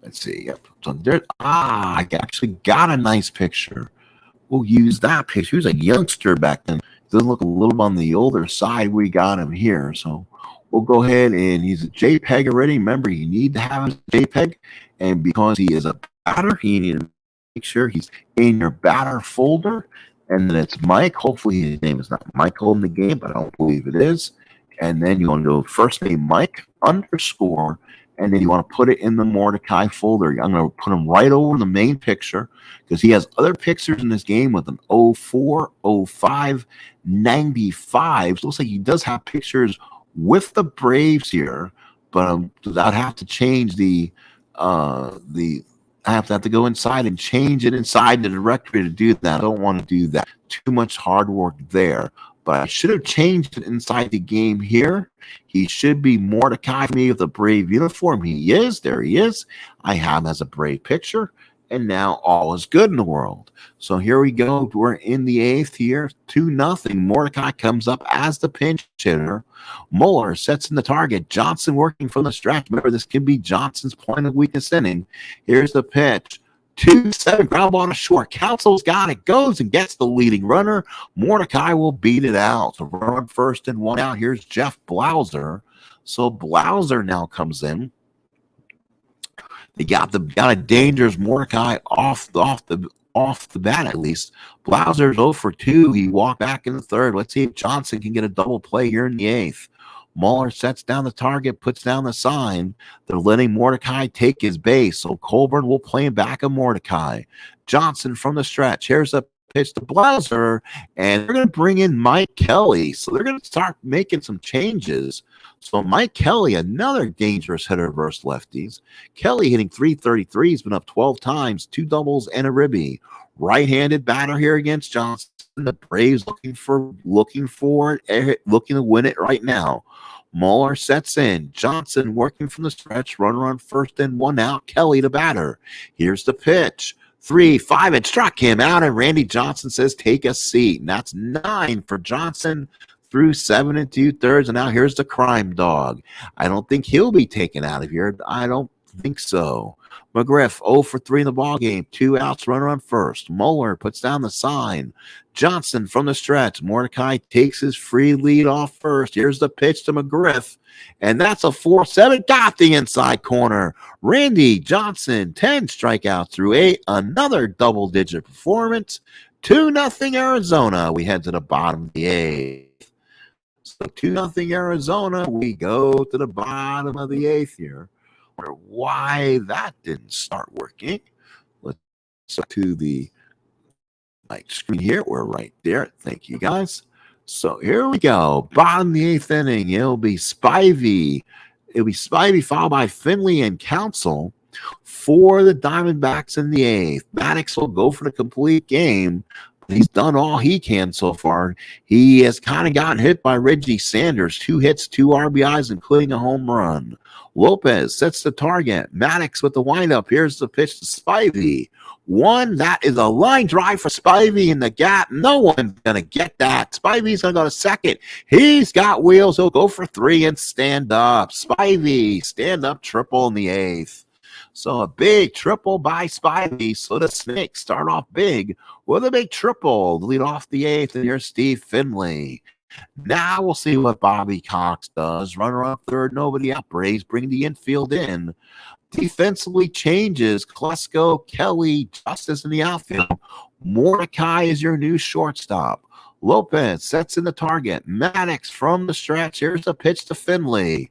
Let's see. Yep. So there. I actually got a nice picture. We'll use that picture. He was a youngster back then. Doesn't look a little on the older side. We got him here. So we'll go ahead, and he's a JPEG already. Remember, you need to have a JPEG. And because he is a batter, you need to make sure he's in your batter folder. And then it's Mike. Hopefully his name is not Michael in the game, but I don't believe it is. And then you want to go first name Mike _ and then you want to put it in the Mordecai folder. I'm going to put him right over the main picture because he has other pictures in this game with an 04, 05, 95. So it looks like he does have pictures with the Braves here, but I'd have to change I have to go inside and change it inside the directory to do that. I don't want to do that. Too much hard work there. But I should have changed it inside the game here. He should be Mordecai for me with a Brave uniform. He is. There he is. I have him as a Brave picture. And now all is good in the world. So here we go. We're in the 8th here. 2-0. Mordecai comes up as the pinch hitter. Muller sets in the target. Johnson working from the stretch. Remember, this can be Johnson's point of weakness inning. Here's the pitch. 2-7, ground ball to short. Council's got it. Goes and gets the leading runner. Mordecai will beat it out. So run first and 1 out. Here's Jeff Blauser. So Blauser now comes in. They got a dangerous Mordecai off the bat at least. Blauser's 0 for 2. He walked back in the 3rd. Let's see if Johnson can get a double play here in the 8th. Muller sets down the target, puts down the sign. They're letting Mordecai take his base, so Colburn will play him back of Mordecai. Johnson from the stretch. Here's a pitch to Blauser, and they're going to bring in Mike Kelly. So they're going to start making some changes. So Mike Kelly, another dangerous hitter versus lefties. Kelly hitting .333. He's been up 12 times, 2 doubles and a ribby. Right-handed batter here against Johnson. The Braves looking to win it right now. Muller sets in. Johnson working from the stretch. Runner on first and 1 out. Kelly the batter. Here's the pitch. 3-5. It struck him out, and Randy Johnson says, take a seat. And that's 9 for Johnson through 7 2/3. And now here's the crime dog. I don't think he'll be taken out of here. I don't think so. McGriff 0 for 3 in the ballgame. 2 outs, runner on first. Muller puts down the sign. Johnson from the stretch. Mordecai takes his free lead off first. Here's the pitch to McGriff. And that's a 4-7. Got the inside corner. Randy Johnson, 10 strikeouts through 8. Another double-digit performance. 2-0 Arizona. We head to the bottom of the 8th. So 2-0 Arizona. We go to the bottom of the 8th here. Wonder why that didn't start working. Let's go to the screen here. We're right there. Thank you, guys. So here we go. Bottom of the 8th inning. It'll be Spivey. Followed by Finley and Council for the Diamondbacks in the 8th. Maddox will go for the complete game. He's done all he can so far. He has kind of gotten hit by Reggie Sanders. 2 hits, 2 RBIs, including a home run. Lopez sets the target. Maddox with the windup. Here's the pitch to Spivey. 1. That is a line drive for Spivey in the gap. No one's going to get that. Spivey's going to go to second. He's got wheels. He'll go for 3 and stand up. Spivey, stand up triple in the 8th. So a big triple by Spivey. So the Snakes start off big with a big triple to lead off the 8th. And here's Steve Finley. Now we'll see what Bobby Cox does. Runner on third, nobody out. Braves bring the infield in. Defensively changes. Klesko, Kelly, Justice in the outfield. Mordecai is your new shortstop. Lopez sets in the target. Maddox from the stretch. Here's the pitch to Finley.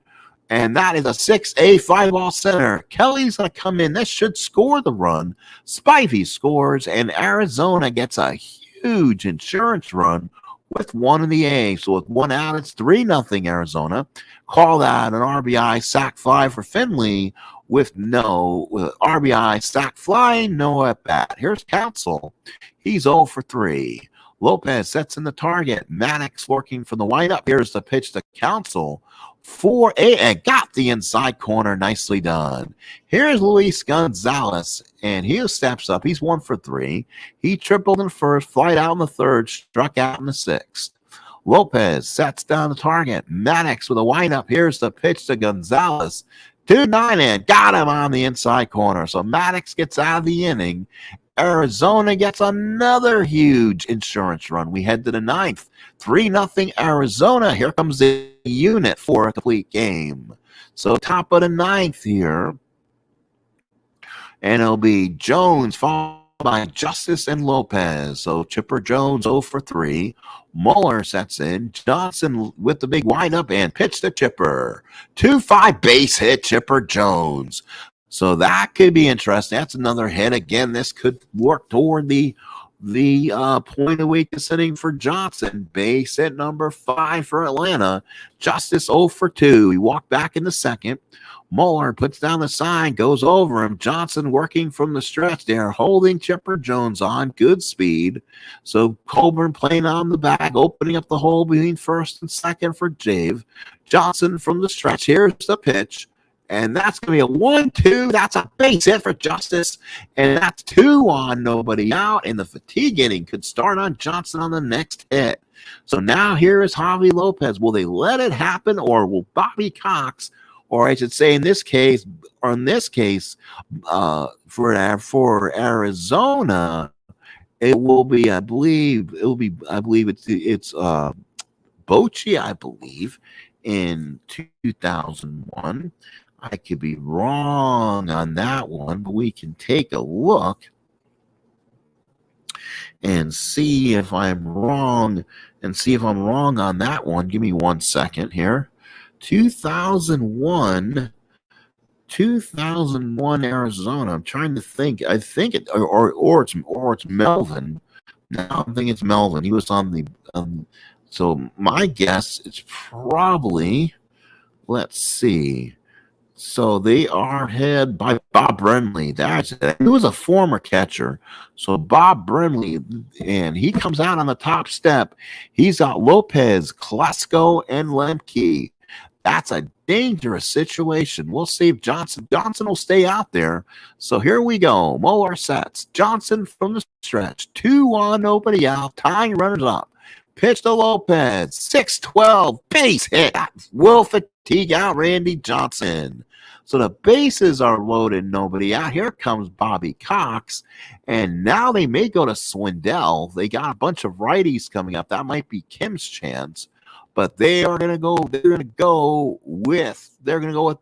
And that is a 6A 5-ball center. Kelly's going to come in. This should score the run. Spivey scores, and Arizona gets a huge insurance run with one in the A. So with one out, it's 3-0 Arizona. Call that an RBI sac fly for Finley with RBI sac fly, no at bat. Here's Counsell. He's 0 for 3. Lopez sets in the target. Maddox working from the windup. Here's the pitch to Counsell. 4A and got the inside corner. Nicely done. Here's Luis Gonzalez, and he steps up. He's 1 for 3. He tripled in first, flied out in the third, struck out in the sixth. Lopez sets down the target. Maddox with a windup. Here's the pitch to Gonzalez. 2-9 and got him on the inside corner. So Maddox gets out of the inning. Arizona gets another huge insurance run. We head to the ninth. 3-0 Arizona. Here comes the unit for a complete game. So top of the ninth here. And it'll be Jones followed by Justice and Lopez. So Chipper Jones 0 for 3. Muller sets in. Johnson with the big windup and pitch to Chipper. 2-5 base hit Chipper Jones. So that could be interesting. That's another hit. Again, this could work toward the point of weakness inning for Johnson. Base hit number 5 for Atlanta. Justice 0 for 2. He walked back in the second. Muller puts down the sign, goes over him. Johnson working from the stretch there, holding Chipper Jones on. Good speed. So Colburn playing on the bag, opening up the hole between first and second for Jave. Johnson from the stretch. Here's the pitch. And that's going to be a 1-2. That's a base hit for Justice. And that's 2 on, nobody out. And the fatigue inning could start on Johnson on the next hit. So now here is Javi Lopez. Will they let it happen, or will Bobby Cox, or I should say in this case, for Arizona, it will be, I believe it's Bochy, I believe, in 2001. I could be wrong on that one, but we can take a look and see if I'm wrong on that one. Give me 1 second here. 2001 Arizona. I'm trying to think. I think it or it's Melvin. No, I think it's Melvin. He was on the so my guess is probably, let's see. So they are head by Bob Brenly. He was a former catcher. So Bob Brenly, and he comes out on the top step. He's got Lopez, Klesko, and Lemke. That's a dangerous situation. We'll see if Johnson will stay out there. So here we go. Muller sets. Johnson from the stretch. 2 on, nobody out. Tying runners up. Pitch to Lopez. 6-12. Base hit. Will fatigue out Randy Johnson. So the bases are loaded. Nobody out. Here comes Bobby Cox. And now they may go to Swindell. They got a bunch of righties coming up. That might be Kim's chance. But they're going to go with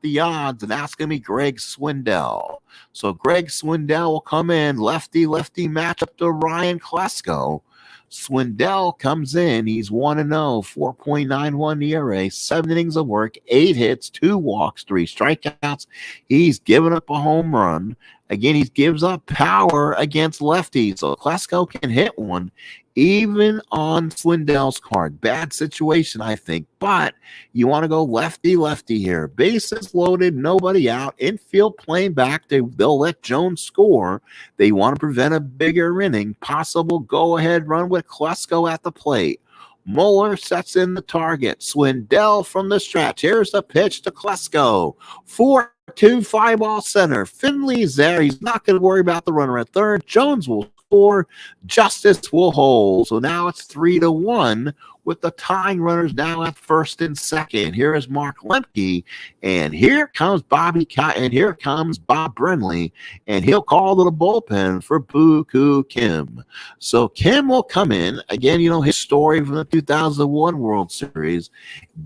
the odds, and that's going to be Greg Swindell. So Greg Swindell will come in, lefty matchup to Ryan Klesko. Swindell comes in. He's 1-0, 4.91 ERA, 7 innings of work, 8 hits, 2 walks, 3 strikeouts. He's given up a home run. Again, he gives up power against lefties, so Klesko can hit one even on Swindell's card. Bad situation, I think, but you want to go lefty here. Bases loaded, nobody out. Infield playing back. They'll let Jones score. They want to prevent a bigger inning. Possible go-ahead run with Klesko at the plate. Muller sets in the target. Swindell from the stretch. Here's the pitch to Klesko. 4-2 5-ball center. Finley's there. He's not going to worry about the runner at third. Jones will score. Justice will hold. So now it's 3-1 with the tying runners now at first and second. Here is Mark Lemke, and here comes Bobby and here comes Bob Brenly, and he'll call to the bullpen for Boo-Koo Kim. So Kim will come in. Again, his story from the 2001 World Series,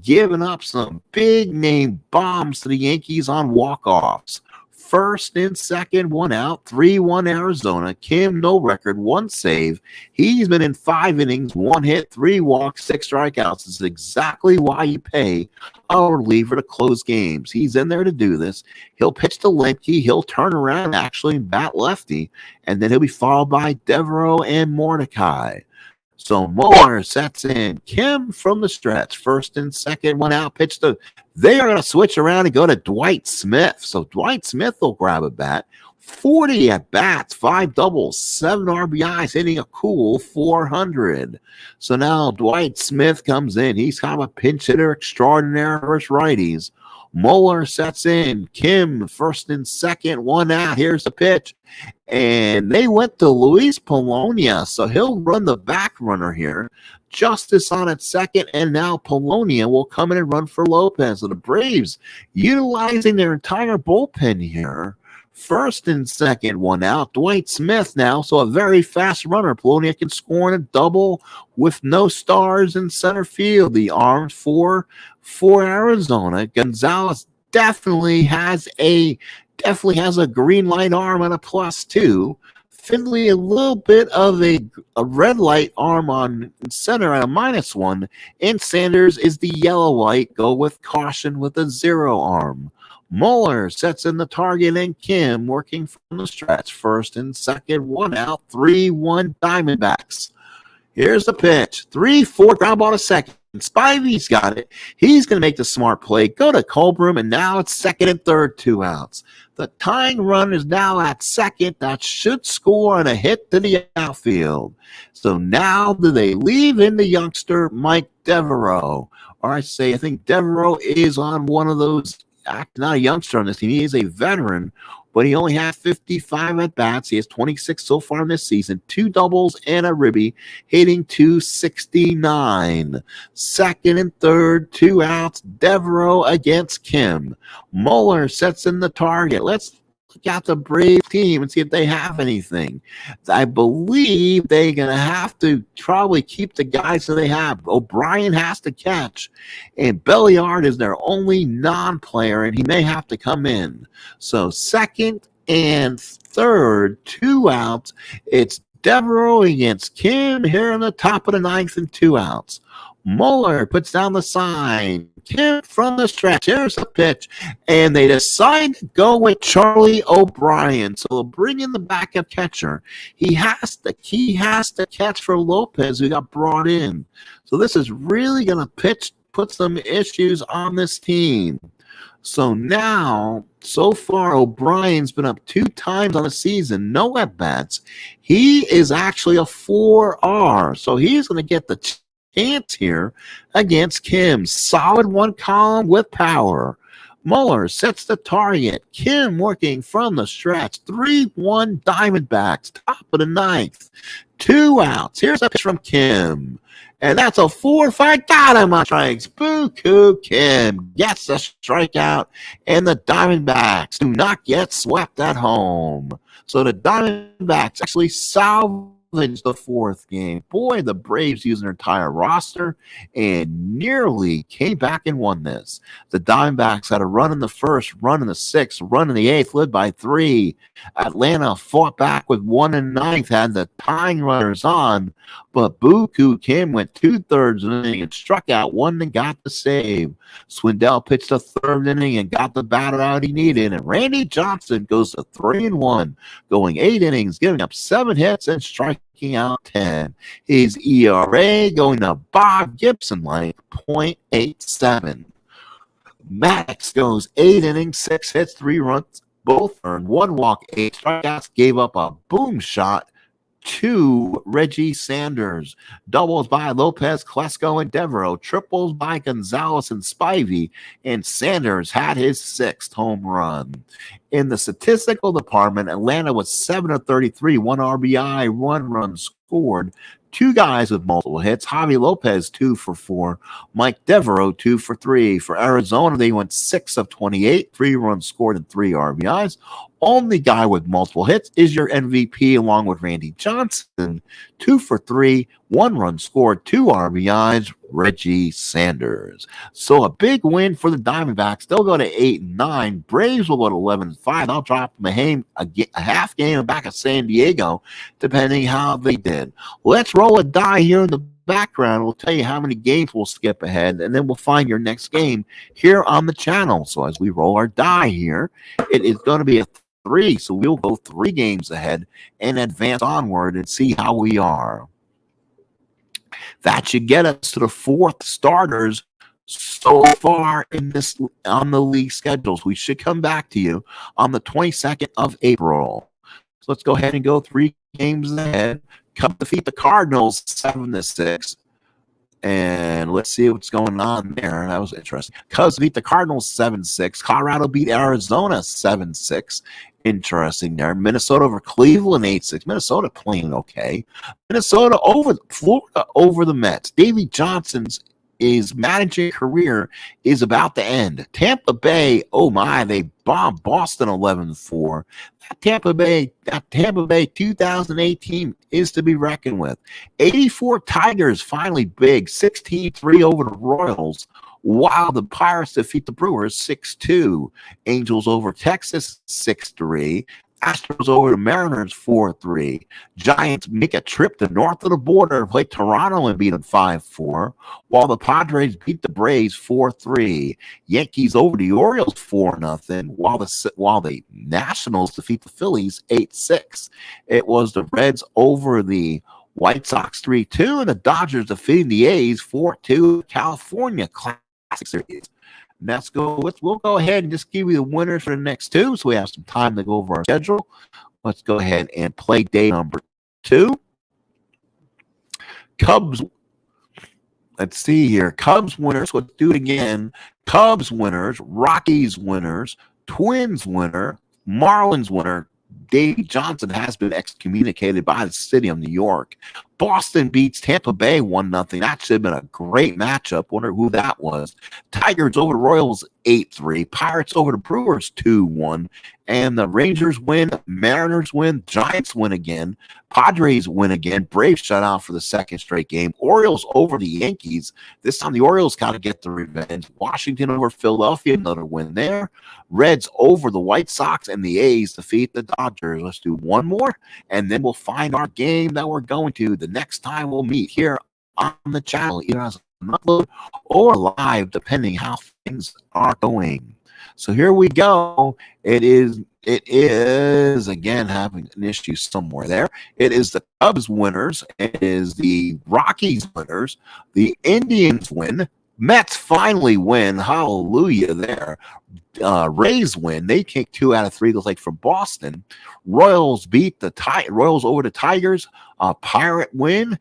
giving up some big-name bombs to the Yankees on walk-offs. first and second, one out, 3-1 Arizona. Kim, no record, one save. He's been in 5 innings, 1 hit, 3 walks, 6 strikeouts. This is exactly why you pay a reliever to close games. He's in there to do this. He'll pitch to Linke. He'll turn around actually and bat lefty, and then he'll be followed by Devereaux and Mordecai. So Muller sets in. Kim from the stretch, first and second, one out, pitch to. They are going to switch around and go to Dwight Smith. So Dwight Smith will grab a bat. 40 at bats, 5 doubles, 7 RBIs, hitting a cool 400. So now Dwight Smith comes in. He's kind of a pinch hitter extraordinaire versus righties. Muller sets in. Kim, first and second, one out. Here's the pitch. And they went to Luis Polonia, so he'll run the back runner here. Justice on at second, and now Polonia will come in and run for Lopez. So the Braves utilizing their entire bullpen here. First and second, one out. Dwight Smith now, so a very fast runner. Polonia can score in a double with no stars in center field. The arms for Arizona. Gonzalez definitely has a green light arm and a +2. Finley a little bit of a red light arm on center at a -1. And Sanders is the yellow light. Go with caution with a 0 arm. Muller sets in the target, and Kim working from the stretch. First and second, one out, 3-1 Diamondbacks. Here's the pitch. 3-4 ground ball to second. Spivey's got it. He's going to make the smart play. Go to Colbroom, and now it's second and third, 2 outs. The tying run is now at second. That should score on a hit to the outfield. So now do they leave in the youngster Mike Devereaux? Or I think Devereaux is on one of those, not a youngster on this team. He is a veteran, but he only had 55 at-bats. He has 26 so far in this season, 2 doubles and a ribby, hitting .269. Second and third, 2 outs. Devereaux against Kim. Muller sets in the target. Let's look at the Brave team and see if they have anything. I believe they're going to have to probably keep the guys that they have. O'Brien has to catch, and Belliard is their only non-player, and he may have to come in. So second and third, 2 outs. It's Devereaux against Kim here in the top of the 9th and 2 outs. Muller puts down the sign. Kim from the stretch. Here's the pitch. And they decide to go with Charlie O'Brien. So they'll bring in the backup catcher. He has to catch for Lopez, who got brought in. So this is really going to put some issues on this team. So now, so far, O'Brien's been up 2 times on the season, no at-bats. He is actually a 4R. So he's going to get the chance here against Kim. Solid 1 column with power. Muller sets the target. Kim working from the stretch. 3-1 Diamondbacks. Top of the 9th. 2 outs. Here's a pitch from Kim. And that's a 4-5. Got him on strikes. Boo-Koo Kim gets a strikeout. And the Diamondbacks do not get swept at home. So the Diamondbacks actually salvaged the 4th game. Boy, the Braves using their entire roster and nearly came back and won this. The Diamondbacks had a run in the 1st, run in the 6th, run in the 8th, led by 3. Atlanta fought back with 1 in 9th, had the tying runners on, but Boo-Koo Kim went 2/3 inning and struck out 1 and got the save. Swindell pitched a 3rd inning and got the batter out he needed, and Randy Johnson goes to 3-1, going 8 innings, giving up 7 hits and striking out 10. His ERA going to Bob Gibson like .87. Maddox goes 8 innings, 6 hits, 3 runs, both earned, 1 walk, 8 strikeouts, gave up a boom shot to Reggie Sanders. Doubles by Lopez, Klesko, and Devereaux. Triples by Gonzalez and Spivey. And Sanders had his 6th home run. In the statistical department, Atlanta was 7 of 33, 1 RBI, 1 run scored. 2 guys with multiple hits. Javi Lopez, 2 for 4. Mike Devereaux, 2 for 3. For Arizona, they went 6 of 28, 3 runs scored and 3 RBIs. only guy with multiple hits is your MVP, along with Randy Johnson. 2 for 3, 1 run scored, 2 RBIs, Reggie Sanders. So a big win for the Diamondbacks. They'll go to 8-9. Braves will go to 11-5. They'll drop a half game back of San Diego, depending how they did. Let's roll a die here in the background. We'll tell you how many games we'll skip ahead, and then we'll find your next game here on the channel. So as we roll our die here, it is going to be a 3. So we'll go 3 games ahead and advance onward and see how we are. That should get us to the 4th starters so far in this on the league schedules. We should come back to you on the 22nd of April. So let's go ahead and go 3 games ahead. Cubs defeat the Cardinals 7-6. And let's see what's going on there. That was interesting. Cubs beat the Cardinals 7-6. Colorado beat Arizona 7-6. Interesting there. Minnesota over Cleveland 8-6. Minnesota playing okay. Minnesota over Florida over the Mets. Davey Johnson's managing career is about to end. Tampa Bay, oh my, they bombed Boston 11-4. That Tampa Bay 2018 is to be reckoned with. 84 Tigers finally big, 16-3 over the Royals, while the Pirates defeat the Brewers 6-2. Angels over Texas 6-3. Astros over the Mariners 4-3. Giants make a trip to north of the border to play Toronto and beat them 5-4, while the Padres beat the Braves 4-3. Yankees over the Orioles 4-0, while the Nationals defeat the Phillies 8-6. It was the Reds over the White Sox 3-2, and the Dodgers defeating the A's 4-2. California Classic Series. We'll go ahead and just give you the winners for the next 2, so we have some time to go over our schedule. Let's go ahead and play day number 2. Cubs. Let's see here. Cubs winners. Let's do it again. Cubs winners. Rockies winners. Twins winner. Marlins winner. Davey Johnson has been excommunicated by the city of New York. Boston beats Tampa Bay 1-0. That should have been a great matchup. Wonder who that was. Tigers over the Royals 8-3. Pirates over the Brewers 2-1. And the Rangers win. Mariners win. Giants win again. Padres win again. Braves shut out for the 2nd straight game. Orioles over the Yankees. This time the Orioles got to get the revenge. Washington over Philadelphia. Another win there. Reds over the White Sox, and the A's defeat the Dodgers. Let's do one more, and then we'll find our game that we're going to the next time we'll meet here on the channel, either as an upload or live, depending how things are going. So here we go. It is again having an issue somewhere there. It is the Cubs winners. It is the Rockies winners. The Indians win. Mets finally win. Hallelujah there. Rays win. They take 2 out of 3. Goes like from Boston. Royals beat the Royals over the Tigers. Pirate win.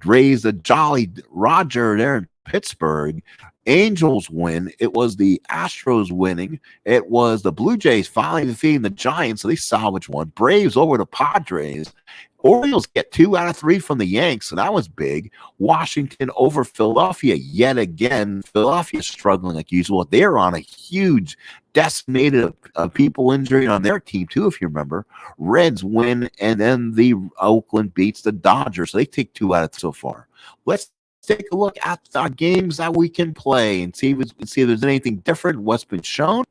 Rays the Jolly Roger there in Pittsburgh. Angels win. It was the Astros winning. It was the Blue Jays finally defeating the Giants, so they salvaged one. Braves over the Padres. Orioles get 2 out of 3 from the Yanks, so that was big. Washington over Philadelphia yet again. Philadelphia struggling like usual. They're on a huge decimated people injury on their team too, if you remember. Reds win, and then the Oakland beats the Dodgers. So they take 2 out of 3 so far. Let's take a look at the games that we can play and see if there's anything different what's been shown.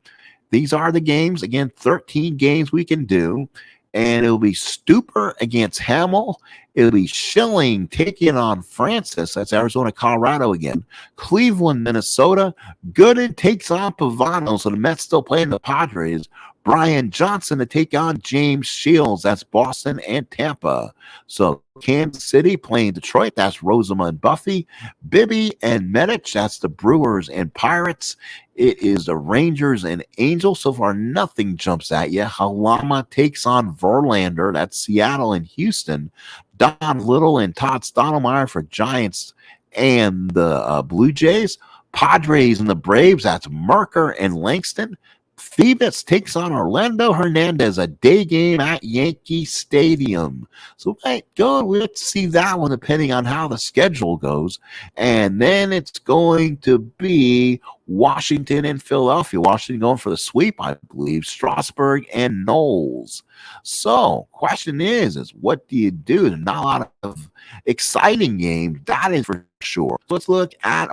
These are the games. Again, 13 games we can do. And it'll be Stuper against Hamill. It'll be Schilling taking on Francis. That's Arizona, Colorado again. Cleveland, Minnesota. Gooden takes on Pavano. So the Mets still playing the Padres. Brian Johnson to take on James Shields. That's Boston and Tampa. So Kansas City playing Detroit. That's Rozema and Buffy. Bibby and Medich. That's the Brewers and Pirates. It is the Rangers and Angels. So far, nothing jumps at you. Halama takes on Verlander. That's Seattle and Houston. Don Little and Todd Stottlemyre for Giants and the Blue Jays. Padres and the Braves. That's Merker and Langston. Phoenix takes on Orlando Hernandez, a day game at Yankee Stadium. So we'll see that one depending on how the schedule goes. And then it's going to be Washington and Philadelphia. Washington going for the sweep, I believe. Strasburg and Knowles. So question is what do you do? There's not a lot of exciting games, that is for sure. So let's look at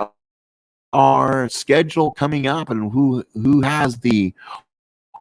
our schedule coming up and who has the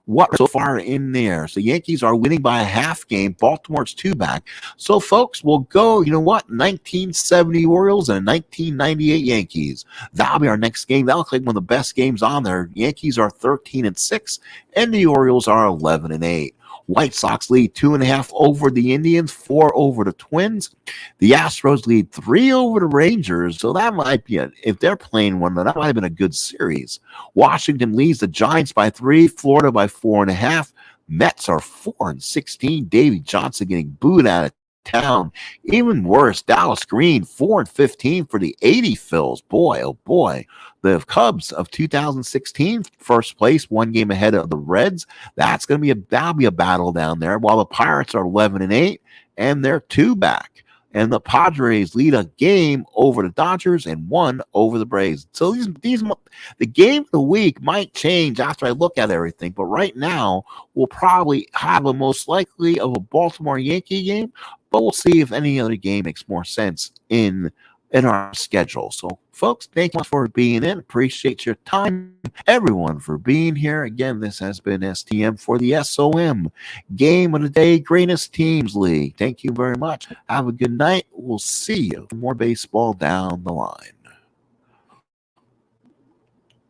what so far in there. So Yankees are winning by a half game. Baltimore's 2 back. So folks, we'll go, 1970 Orioles and 1998 Yankees. That'll be our next game. That'll look like one of the best games on there. Yankees are 13-6 and the Orioles are 11-8. White Sox lead 2.5 over the Indians, 4 over the Twins. The Astros lead 3 over the Rangers. So that might be if they're playing one, that might have been a good series. Washington leads the Giants by 3, Florida by 4.5. Mets are 4-16. Davey Johnson getting booed out of town. Even worse, Dallas Green 4-15 for the 80 Phils. Boy, oh boy. The Cubs of 2016, first place, 1 game ahead of the Reds. That'll be a battle down there. While the Pirates are 11-8 and they're 2 back. And the Padres lead a game over the Dodgers and 1 over the Braves. So the game of the week might change after I look at everything. But right now, we'll probably have a most likely of a Baltimore Yankee game. But we'll see if any other game makes more sense in our schedule. So, folks, thank you for being in. Appreciate your time. Everyone for being here. Again, this has been STM for the SOM Game of the Day Greatest Teams League. Thank you very much. Have a good night. We'll see you for more baseball down the line.